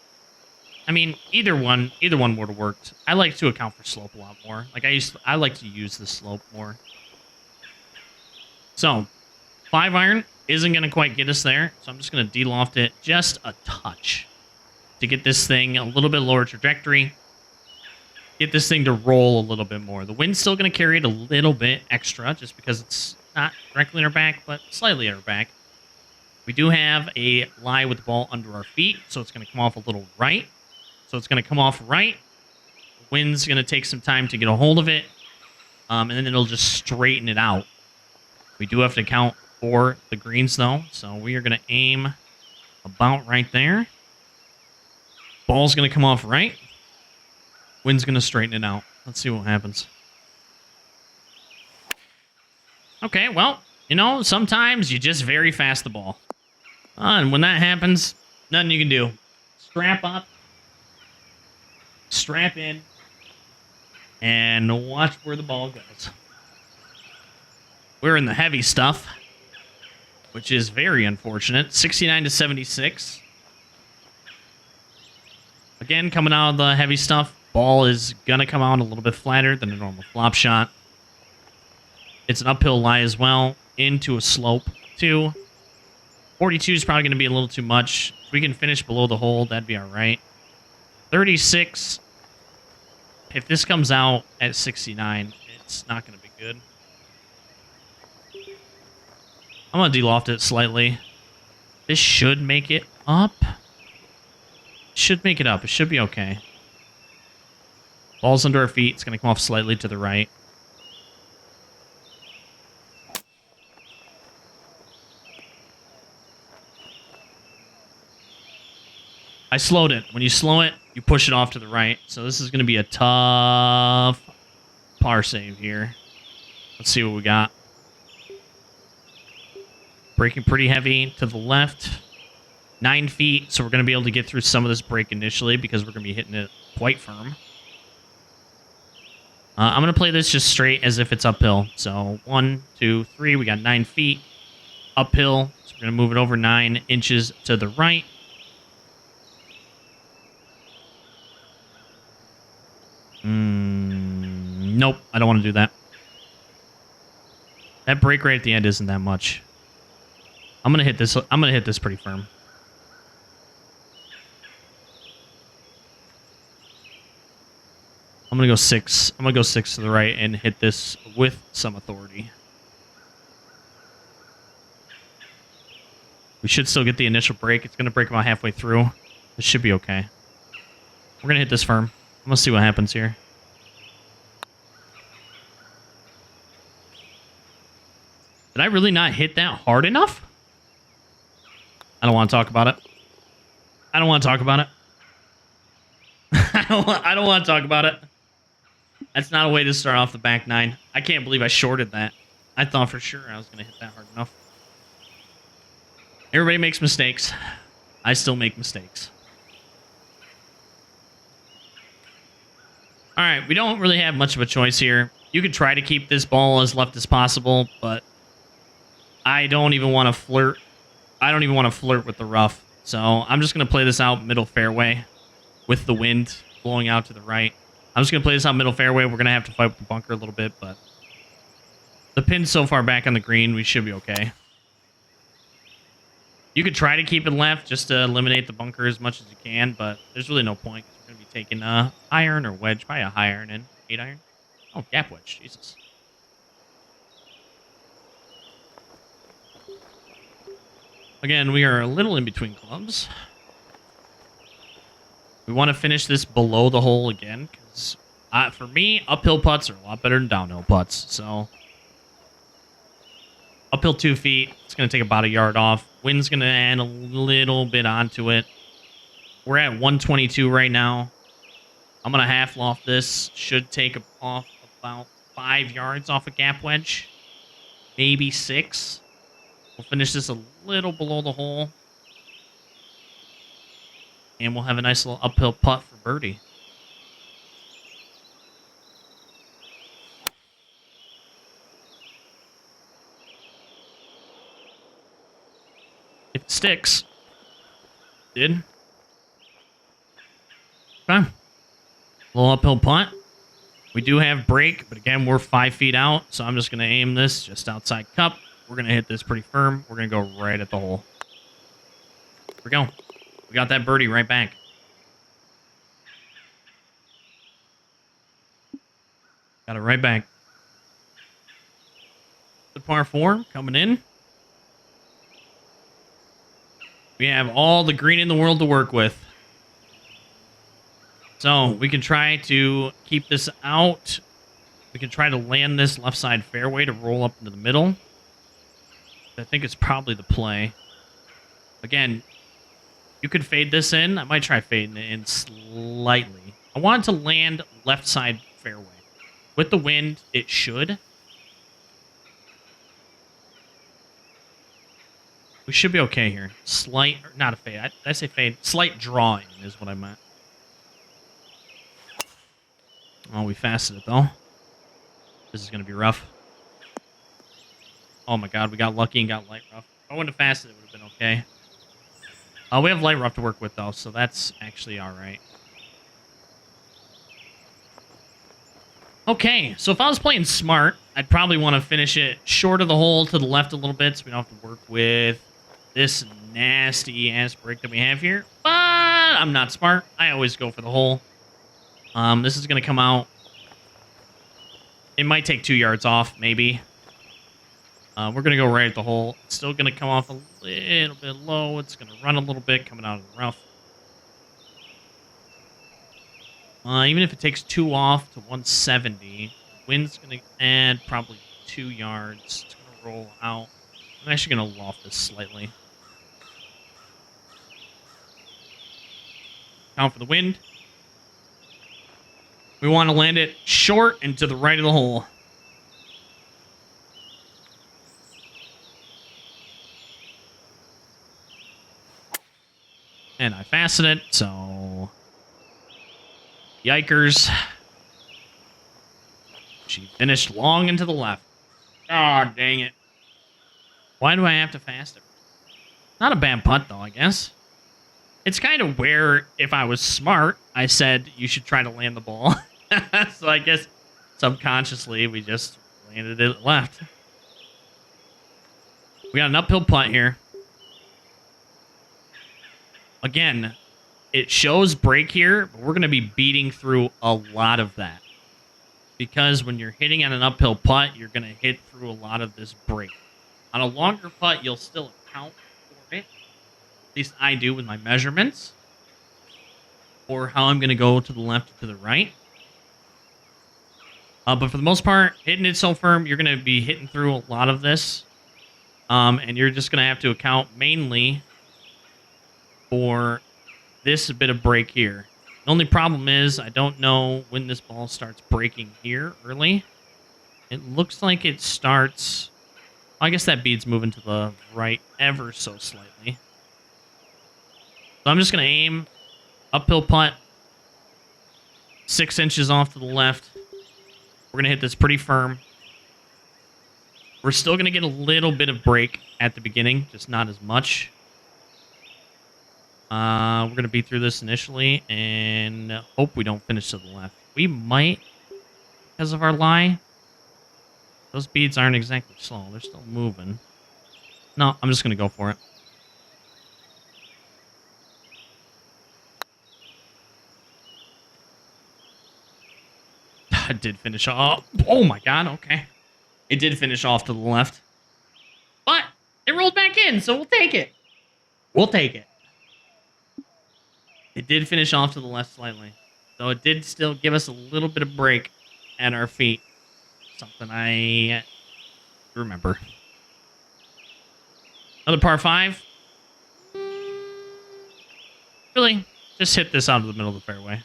I mean, either one would have worked. I like to account for slope a lot more. Like I like to use the slope more. So, 5 iron isn't going to quite get us there. So I'm just going to de-loft it just a touch to get this thing a little bit lower trajectory. Get this thing to roll a little bit more. The wind's still going to carry it a little bit extra just because it's not directly in our back, but slightly in our back. We do have a lie with the ball under our feet, so it's going to come off a little right. So it's going to come off right. The wind's going to take some time to get a hold of it, and then it'll just straighten it out. We do have to count for the greens, though, so we are going to aim about right there. Ball's going to come off right. Wind's going to straighten it out. Let's see what happens. Okay, well, you know, sometimes you just very fast the ball. And when that happens, nothing you can do. Strap up. Strap in. And watch where the ball goes. We're in the heavy stuff, which is very unfortunate. 69 to 76. Again, coming out of the heavy stuff. Ball is going to come out a little bit flatter than a normal flop shot. It's an uphill lie as well, into a slope, too. 42 is probably going to be a little too much. If we can finish below the hole, that'd be all right. 36. If this comes out at 69, it's not going to be good. I'm going to de-loft it slightly. This should make it up. Should make it up. It should be okay. Ball's under our feet. It's going to come off slightly to the right. I slowed it. When you slow it, you push it off to the right. So this is going to be a tough par save here. Let's see what we got. Braking pretty heavy to the left. 9 feet, so we're going to be able to get through some of this break initially because we're going to be hitting it quite firm. I'm going to play this just straight as if it's uphill. So 1, 2, 3. We got 9 feet uphill. So we're going to move it over 9 inches to the right. Nope, I don't want to do that. That break right at the end isn't that much. I'm going to hit this. I'm going to hit this pretty firm. I'm going to go 6. I'm going to go 6 to the right and hit this with some authority. We should still get the initial break. It's going to break about halfway through. This should be okay. We're going to hit this firm. I'm going to see what happens here. Did I really not hit that hard enough? I don't want to talk about it. I don't want to talk about it. I don't want to talk about it. That's not a way to start off the back 9. I can't believe I shorted that. I thought for sure I was going to hit that hard enough. Everybody makes mistakes. I still make mistakes. All right, we don't really have much of a choice here. You could try to keep this ball as left as possible, but I don't even want to flirt. I don't even want to flirt with the rough. So I'm just going to play this out middle fairway with the wind blowing out to the right. I'm just going to play this out middle fairway. We're going to have to fight with the bunker a little bit, but the pin's so far back on the green, we should be okay. You could try to keep it left just to eliminate the bunker as much as you can, but there's really no point. We're going to be taking iron or wedge, probably a high iron and 8 iron. Oh, gap wedge, Jesus. Again, we are a little in between clubs. We want to finish this below the hole again, because for me, uphill putts are a lot better than downhill putts. So, uphill 2 feet, it's going to take about a yard off. Wind's going to add a little bit onto it. We're at 122 right now. I'm going to half loft this. Should take off about 5 yards off a gap wedge. Maybe 6. We'll finish this a little below the hole. And we'll have a nice little uphill putt for birdie. If it sticks. Did. Okay. Little uphill putt. We do have break, but again, we're 5 feet out, so I'm just going to aim this just outside cup. We're going to hit this pretty firm. We're going to go right at the hole. Here we go. We got that birdie right back. Got it right back. The par 4 coming in. We have all the green in the world to work with. So we can try to keep this out. We can try to land this left side fairway to roll up into the middle. I think it's probably the play. Again, you could fade this in. I might try fading it in slightly. I want it to land left side fairway. With the wind, it should. We should be okay here. Slight, not a fade. Did I say fade? Slight drawing is what I meant. Oh, we fasted it, though. This is going to be rough. Oh, my God. We got lucky and got light rough. If I wouldn't have fasted, it would have been okay. We have light rough to work with, though, so that's actually all right. Okay, so if I was playing smart, I'd probably want to finish it short of the hole to the left a little bit so we don't have to work with this nasty-ass break that we have here. But I'm not smart. I always go for the hole. This is going to come out. It might take 2 yards off, maybe. We're going to go right at the hole. It's still going to come off a little bit low. It's going to run a little bit coming out of the rough. Even if it takes 2 off to 170, wind's going to add probably 2 yards. It's going to roll out. I'm actually going to loft this slightly. Count for the wind. We want to land it short and to the right of the hole. And I fastened it, so... Yikers. She finished long into the left. Oh, dang it. Why do I have to fast it? Not a bad putt, though, I guess. It's kind of where, if I was smart, I said you should try to land the ball. So I guess subconsciously we just landed it left. We got an uphill putt here. Again, it shows break here, but we're going to be beating through a lot of that. Because when you're hitting on an uphill putt, you're going to hit through a lot of this break. On a longer putt, you'll still account for it. At least I do with my measurements. Or how I'm going to go to the left or to the right. But for the most part, hitting it so firm, you're going to be hitting through a lot of this. And you're just going to have to account mainly for this bit of break here. The only problem is I don't know when this ball starts breaking here early. It looks like it starts... I guess that bead's moving to the right ever so slightly. So I'm just going to aim uphill putt 6 inches off to the left. We're going to hit this pretty firm. We're still going to get a little bit of break at the beginning, just not as much. We're going to beat through this initially and hope we don't finish to the left. We might because of our lie. Those beads aren't exactly slow. They're still moving. No, I'm just going to go for it. It did finish off. Oh my god, okay. It did finish off to the left. But it rolled back in, so we'll take it. We'll take it. It did finish off to the left slightly. So it did still give us a little bit of break at our feet. Something I remember. Another par 5. Really, just hit this out of the middle of the fairway.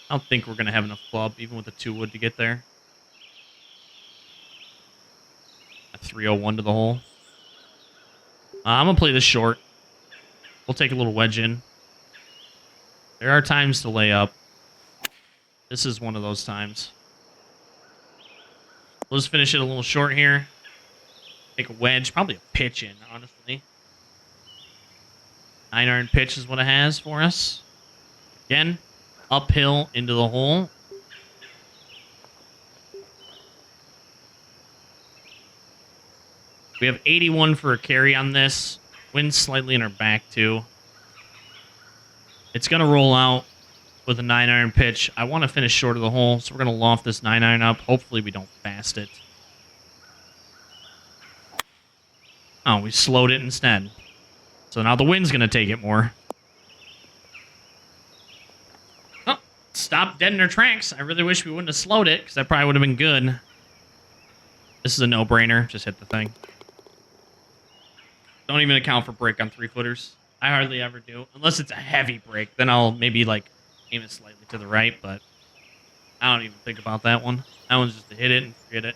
I don't think we're going to have enough club, even with the 2 wood, to get there. A 301 to the hole. I'm going to play this short. We'll take a little wedge in. There are times to lay up. This is one of those times. We'll just finish it a little short here. Take a wedge, probably a pitch in, honestly. 9-iron pitch is what it has for us. Again, uphill into the hole. We have 81 for a carry on this. Wind slightly in our back, too. It's going to roll out with a 9-iron pitch. I want to finish short of the hole, so we're going to loft this 9-iron up. Hopefully we don't fast it. Oh, we slowed it instead. So now the wind's going to take it more. Oh, stop dead in our tracks. I really wish we wouldn't have slowed it, because that probably would have been good. This is a no-brainer. Just hit the thing. Don't even account for break on 3-footers. I hardly ever do. Unless it's a heavy break. Then I'll maybe, like, aim it slightly to the right, but I don't even think about that one. That one's just to hit it and forget it.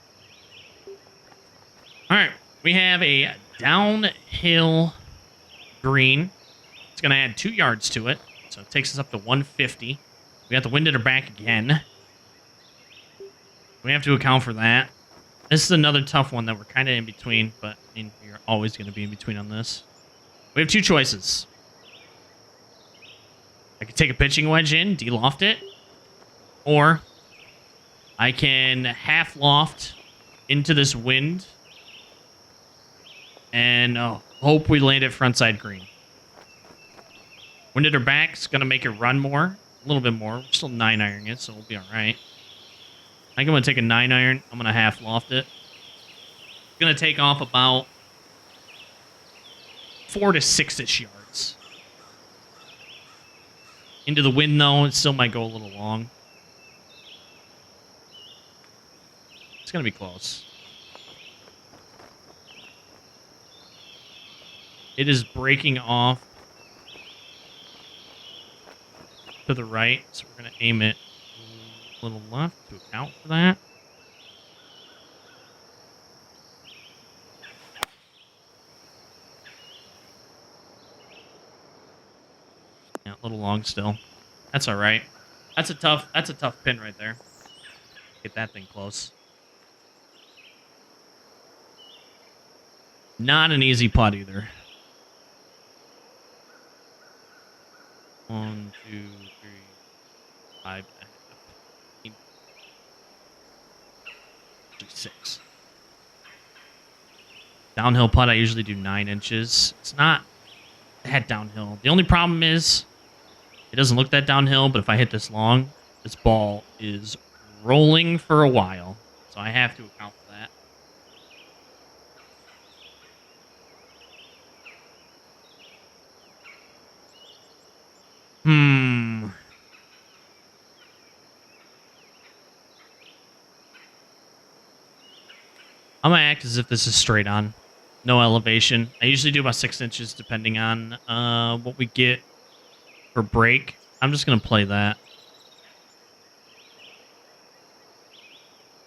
All right. We have a downhill green. It's going to add 2 yards to it. So it takes us up to 150. We got the wind at our back again. We have to account for that. This is another tough one that we're kind of in between, but I mean, you're always going to be in between on this. We have 2 choices. I could take a pitching wedge in, de-loft it, or I can half loft into this wind and hope we land it frontside green. Wind at our back is going to make it run more, a little bit more. We're still 9-ironing it, so we'll be all right. I think I'm going to take a 9-iron. I'm going to half loft it. It's going to take off about 4 to 6-ish yards. Into the wind, though, it still might go a little long. It's going to be close. It is breaking off to the right, so we're going to aim it a little left to account for that. Yeah, a little long still. That's all right. That's a tough pin right there. Get that thing close. Not an easy putt either. 1, 2, 3, 5, 6. Downhill putt, I usually do 9 inches. It's not that downhill. The only problem is it doesn't look that downhill, but if I hit this long, this ball is rolling for a while. So I have to account for that. I'm going to act as if this is straight on. No elevation. I usually do about 6 inches depending on what we get for break. I'm just going to play that.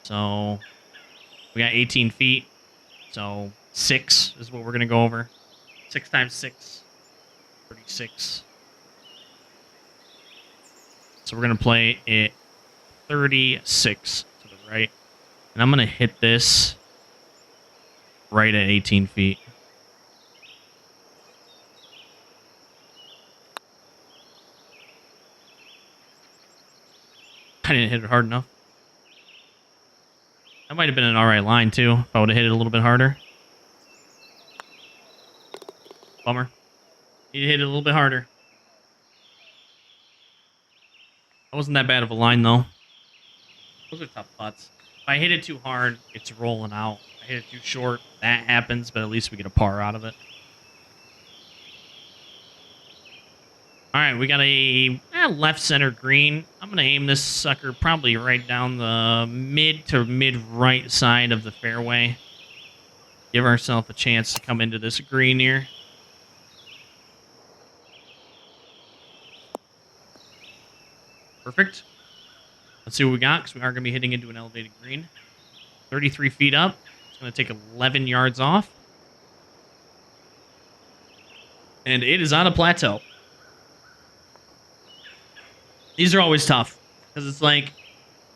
So we got 18 feet. So 6 is what we're going to go over. 6 times 6. 36. So we're going to play it 36 to the right. And I'm going to hit this right at 18 feet. I didn't hit it hard enough. That might have been an alright line, too, if I would have hit it a little bit harder. Bummer. Need to hit it a little bit harder. That wasn't that bad of a line, though. Those are tough putts. If I hit it too hard, it's rolling out. If I hit it too short, that happens, but at least we get a par out of it. All right, we got a left center green. I'm going to aim this sucker probably right down the mid to mid-right side of the fairway. Give ourselves a chance to come into this green here. Perfect. Let's see what we got, because we are going to be hitting into an elevated green. 33 feet up. It's going to take 11 yards off. And it is on a plateau. These are always tough, because it's like,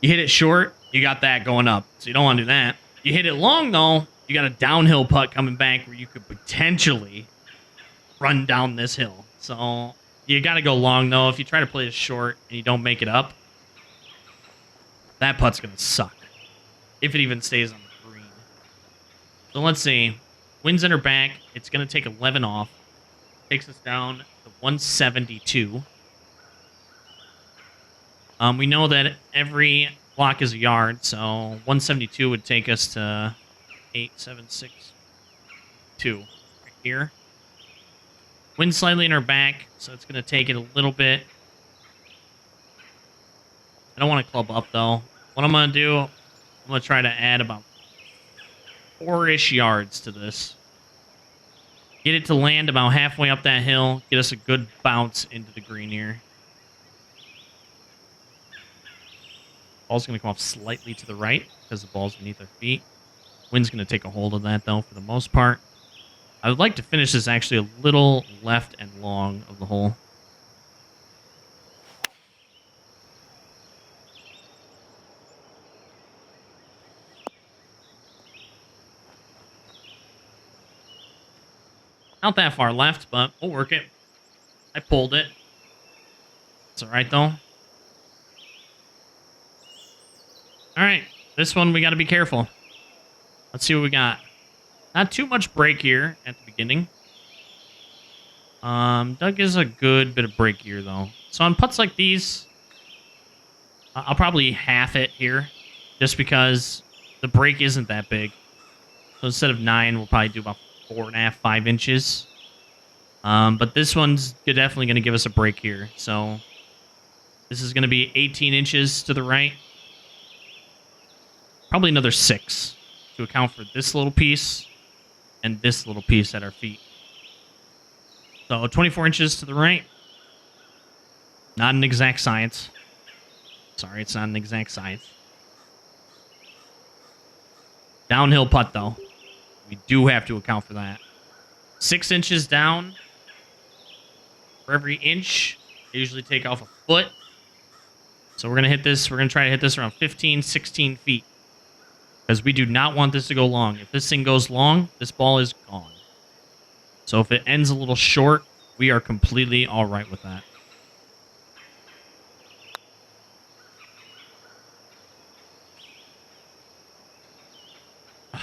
you hit it short, you got that going up. So you don't want to do that. You hit it long, though, you got a downhill putt coming back where you could potentially run down this hill. So you got to go long, though. If you try to play it short and you don't make it up, that putt's going to suck. If it even stays on the green. So let's see. Winds in her back. It's going to take 11 off. Takes us down to 172. We know that every block is a yard, so 172 would take us to 876.2 right here. Wind slightly in our back, so it's going to take it a little bit. I don't want to club up, though. What I'm going to do, I'm going to try to add about 4-ish yards to this. Get it to land about halfway up that hill. Get us a good bounce into the green here. Ball's going to come off slightly to the right because the ball's beneath our feet. Wind's going to take a hold of that, though, for the most part. I would like to finish this actually a little left and long of the hole. Not that far left, but we'll work it. I pulled it. It's all right, though. All right, this one we got to be careful. Let's see what we got. Not too much break here at the beginning. Doug is a good bit of break here, though. So on putts like these, I'll probably half it here, just because the break isn't that big. So instead of 9, we'll probably do about 4.5, 5 inches. But this one's definitely going to give us a break here. So this is going to be 18 inches to the right. Probably another 6 to account for this little piece and this little piece at our feet. So 24 inches to the right. Not an exact science. Sorry, it's not an exact science. Downhill putt, though. We do have to account for that. 6 inches down. For every inch, I usually take off a foot. So we're going to hit this. We're going to try to hit this around 15, 16 feet. Because we do not want this to go long. If this thing goes long, this ball is gone. So if it ends a little short, we are completely all right with that.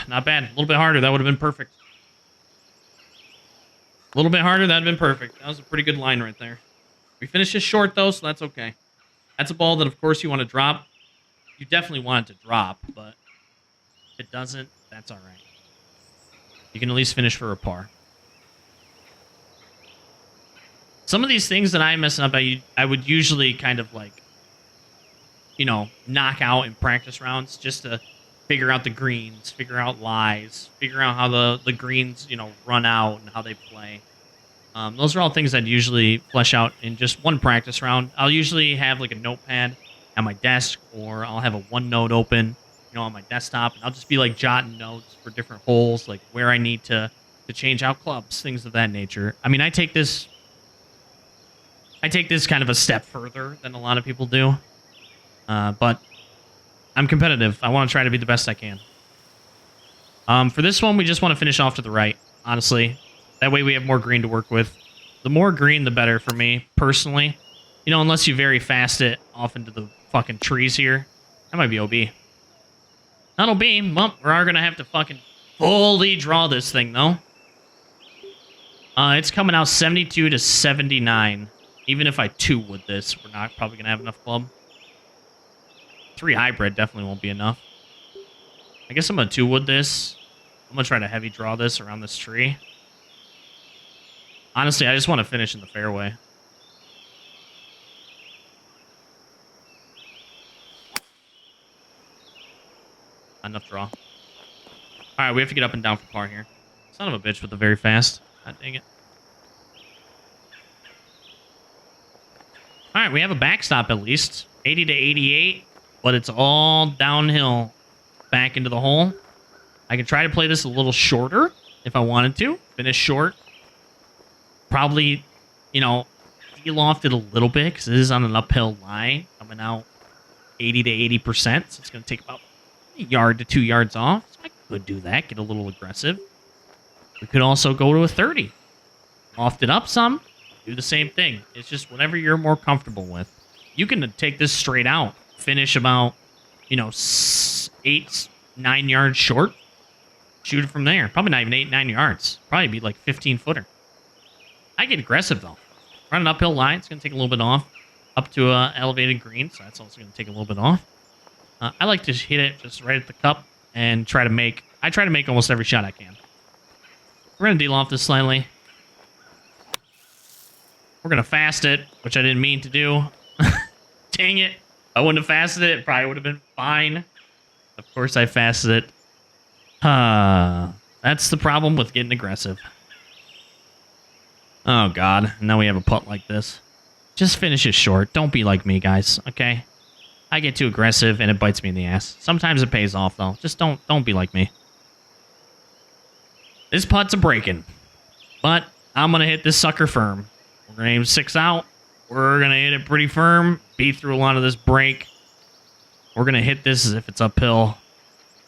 Not bad. A little bit harder. That would have been perfect. A little bit harder. That would have been perfect. That was a pretty good line right there. We finished this short, though, so that's okay. That's a ball that, of course, you want to drop. You definitely want it to drop, but if it doesn't, that's all right. You can at least finish for a par. Some of these things that I'm messing up, I would usually kind of like, you know, knock out in practice rounds just to figure out the greens, figure out lies, figure out how the greens, you know, run out and how they play. Those are all things I'd usually flesh out in just one practice round. I'll usually have like a notepad at my desk, or I'll have a OneNote open, you know, on my desktop, and I'll just be like jotting notes for different holes, like where I need to change out clubs, things of that nature. I mean, I take this kind of a step further than a lot of people do, but I'm competitive. I want to try to be the best I can. For this one, we just want to finish off to the right, honestly. That way we have more green to work with. The more green, the better for me, personally. You know, unless you very fast it off into the fucking trees here. That might be OB. Not OB. Well, we are going to have to fucking fully draw this thing, though. It's coming out 72 to 79. Even if I 2-wood this, we're not probably going to have enough club. 3 hybrid definitely won't be enough. I guess I'm going to 2-wood this. I'm going to try to heavy draw this around this tree. Honestly, I just want to finish in the fairway. Enough draw. All right, we have to get up and down for par here. Son of a bitch with the very fast. God dang it. All right, we have a backstop at least. 80 to 88, but it's all downhill back into the hole. I can try to play this a little shorter if I wanted to. Finish short. Probably, you know, de-loft it a little bit because it is on an uphill line. Coming out 80 to 80%, so it's going to take about a yard to 2 yards off. So I could do that, get a little aggressive. We could also go to a 30. Loft it up some, do the same thing. It's just whatever you're more comfortable with. You can take this straight out, finish about, you know, 8, 9 yards short, shoot it from there. Probably not even 8, 9 yards. Probably be like 15-footer. I get aggressive, though. Run an uphill line. It's going to take a little bit off. Up to an elevated green, so that's also going to take a little bit off. I like to hit it just right at the cup and try to make... I try to make almost every shot I can. We're going to de-loft this slightly. We're going to fast it, which I didn't mean to do. Dang it. If I wouldn't have fasted it, it probably would have been fine. Of course I fasted it. That's the problem with getting aggressive. Oh, God. Now we have a putt like this. Just finish it short. Don't be like me, guys, okay? I get too aggressive, and it bites me in the ass. Sometimes it pays off, though. Just don't be like me. This putt's a breaking. But I'm going to hit this sucker firm. We're going to aim 6 out. We're going to hit it pretty firm. Beat through a lot of this break. We're going to hit this as if it's uphill.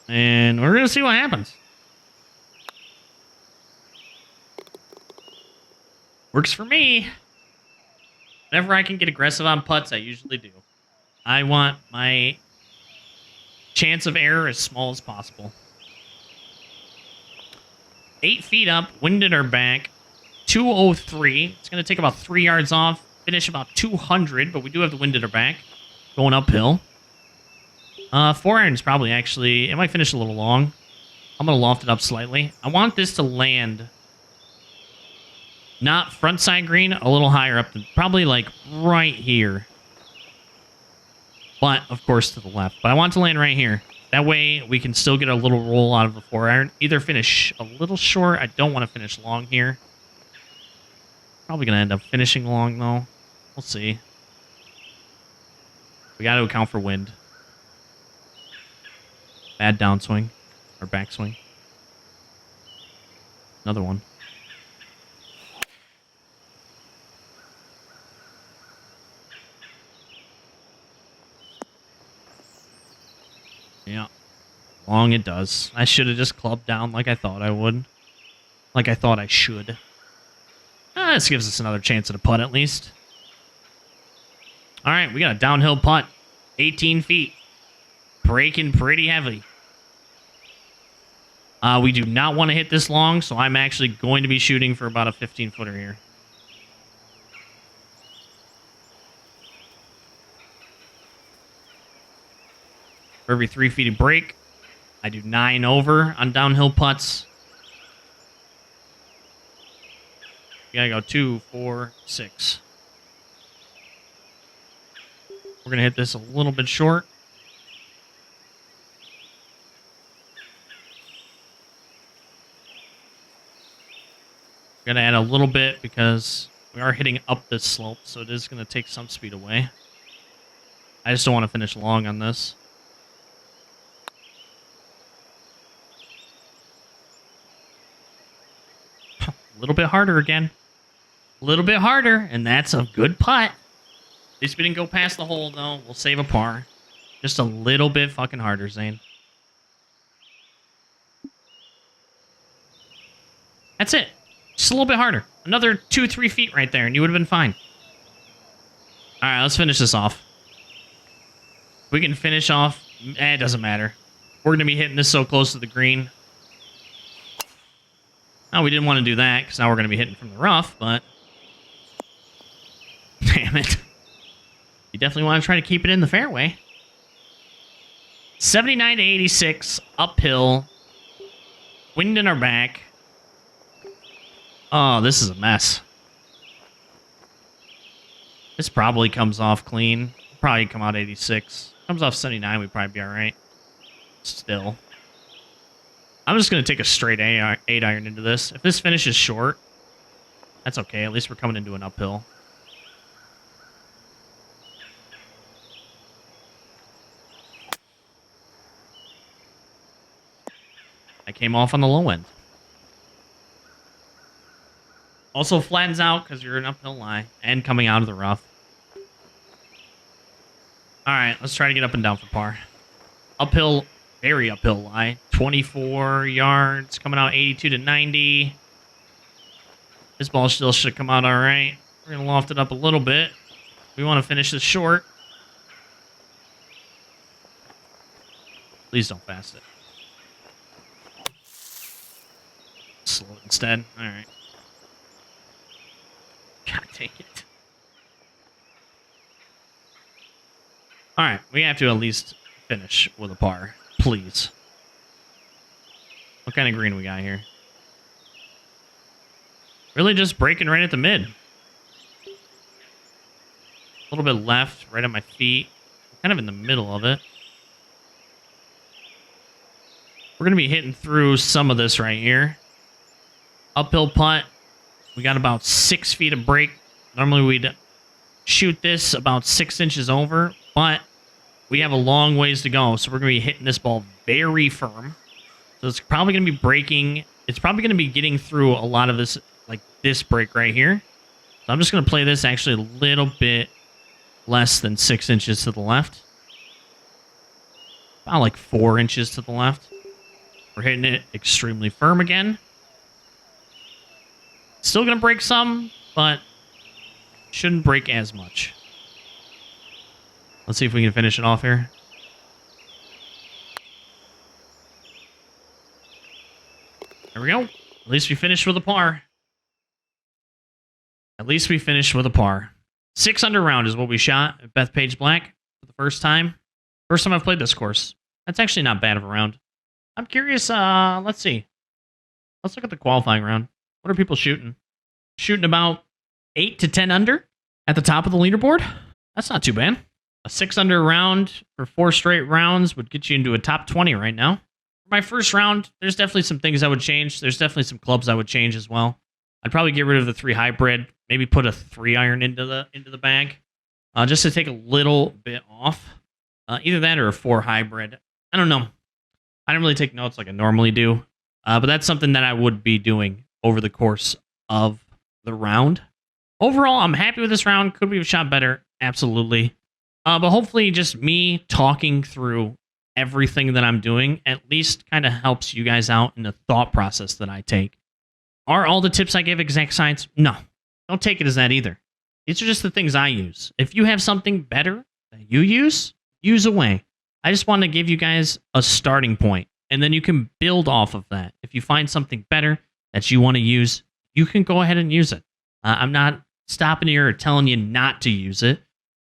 And we're going to see what happens. Works for me. Whenever I can get aggressive on putts, I usually do. I want my chance of error as small as possible. 8 feet up, wind at our back. 203. It's going to take about 3 yards off. Finish about 200, but we do have the wind at our back. Going uphill. 4 iron is probably actually... It might finish a little long. I'm going to loft it up slightly. I want this to land... Not front side green, a little higher up. Probably like right here. But, of course, to the left. But I want it to land right here. That way, we can still get a little roll out of the 4 iron. Either finish a little short. I don't want to finish long here. Probably going to end up finishing long, though. We'll see. We got to account for wind. Bad downswing. Or backswing. Another one. Yeah. Long it does. I should have just clubbed down like I thought I would. Like I thought I should. This gives us another chance at a putt at least. Alright, we got a downhill putt. 18 feet. Breaking pretty heavy. We do not want to hit this long, so I'm actually going to be shooting for about a 15-footer here. For every 3 feet of break, I do 9 over on downhill putts. You gotta go 2, 4, 6. We're gonna hit this a little bit short. Gonna add a little bit because we are hitting up this slope, so it is gonna take some speed away. I just don't want to finish long on this. A little bit harder again. A little bit harder, and that's a good putt. At least we didn't go past the hole, though. We'll save a par. Just a little bit fucking harder, Zane. That's it. Just a little bit harder. Another 2, 3 feet right there, and you would have been fine. All right, let's finish this off. We can finish off. It doesn't matter. We're going to be hitting this so close to the green. Oh, we didn't want to do that, because now we're going to be hitting from the rough, but... Damn it. You definitely want to try to keep it in the fairway. 79 to 86, uphill. Wind in our back. Oh, this is a mess. This probably comes off clean. Probably come out 86. Comes off 79, we'd probably be all right. Still. I'm just going to take a straight 8 iron into this. If this finishes short, that's okay. At least we're coming into an uphill. I came off on the low end. Also flattens out because you're an uphill lie and coming out of the rough. All right, let's try to get up and down for par. Uphill, very uphill lie. 24 yards, coming out 82 to 90. This ball still should come out all right. We're going to loft it up a little bit. We want to finish this short. Please don't fast it. Slow it instead. All right. God dang it. All right, we have to at least finish with a par, please. What kind of green we got here? Really just breaking right at the mid. A little bit left, right at my feet. Kind of in the middle of it. We're going to be hitting through some of this right here. Uphill putt. We got about 6 feet of break. Normally we'd shoot this about 6 inches over, but we have a long ways to go. So we're going to be hitting this ball very firm. So it's probably going to be breaking. It's probably going to be getting through a lot of this, like this break right here. So I'm just going to play this actually a little bit less than 6 inches to the left. About like 4 inches to the left. We're hitting it extremely firm again. Still going to break some, but shouldn't break as much. Let's see if we can finish it off here. There we go. At least we finished with a par. At least we finished with a par. 6 under round is what we shot at Bethpage Black for the first time. First time I've played this course. That's actually not bad of a round. I'm curious. Let's see. Let's look at the qualifying round. What are people shooting? Shooting about 8 to 10 under at the top of the leaderboard. That's not too bad. A 6 under round for 4 straight rounds would get you into a top 20 right now. For my first round, there's definitely some things I would change. There's definitely some clubs I would change as well. I'd probably get rid of the 3 hybrid. Maybe put a 3 iron into the bag, just to take a little bit off. Either that or a 4 hybrid. I don't know. I don't really take notes like I normally do, but that's something that I would be doing over the course of the round. Overall, I'm happy with this round. Could we have shot better? Absolutely. But hopefully just me talking through everything that I'm doing at least kind of helps you guys out in the thought process that I take. Are all the tips I give exact science? No. Don't take it as that either. These are just the things I use. If you have something better that you use away. I just want to give you guys a starting point, and then you can build off of that. If you find something better that you want to use, you can go ahead and use it. I'm not stopping you or telling you not to use it.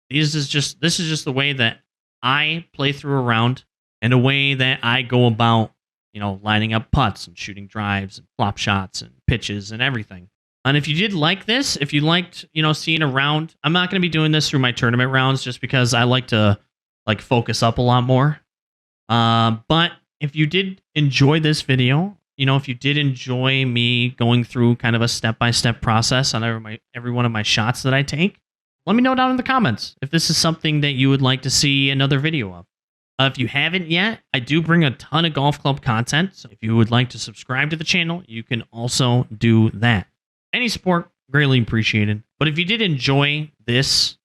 This is just the way that I play through a round and a way that I go about, lining up putts and shooting drives and flop shots and pitches and everything. And if you did like this, if you liked, seeing a round, I'm not going to be doing this through my tournament rounds just because I like to focus up a lot more. But if you did enjoy this video, if you did enjoy me going through kind of a step-by-step process on every one of my shots that I take, let me know down in the comments if this is something that you would like to see another video of. If you haven't yet, I do bring a ton of golf club content. So if you would like to subscribe to the channel, you can also do that. Any support, greatly appreciated. But if you did enjoy this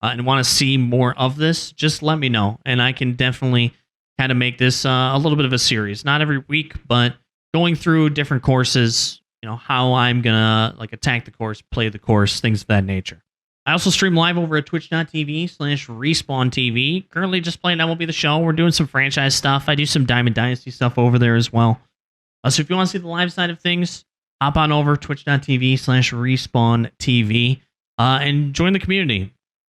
and want to see more of this, just let me know. And I can definitely kind of make this a little bit of a series. Not every week, but going through different courses, how I'm going to attack the course, play the course, things of that nature. I also stream live over at twitch.tv/RespawnTV. Currently just playing MLB The Show. We're doing some franchise stuff. I do some Diamond Dynasty stuff over there as well. So if you want to see the live side of things, hop on over twitch.tv/RespawnTV and join the community.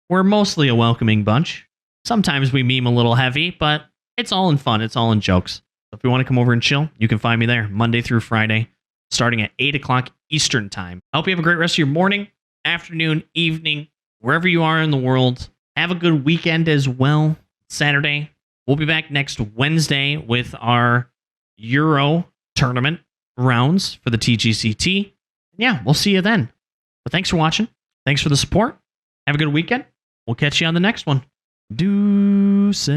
We're mostly a welcoming bunch. Sometimes we meme a little heavy, but It's all in fun. It's all in jokes. So if you want to come over and chill, you can find me there Monday through Friday, starting at 8 o'clock Eastern time. I hope you have a great rest of your morning, afternoon, evening, wherever you are in the world. Have a good weekend as well. Saturday. We'll be back next Wednesday with our Euro tournament rounds for the TGCT. Yeah, we'll see you then. But thanks for watching. Thanks for the support. Have a good weekend. We'll catch you on the next one. Deuces.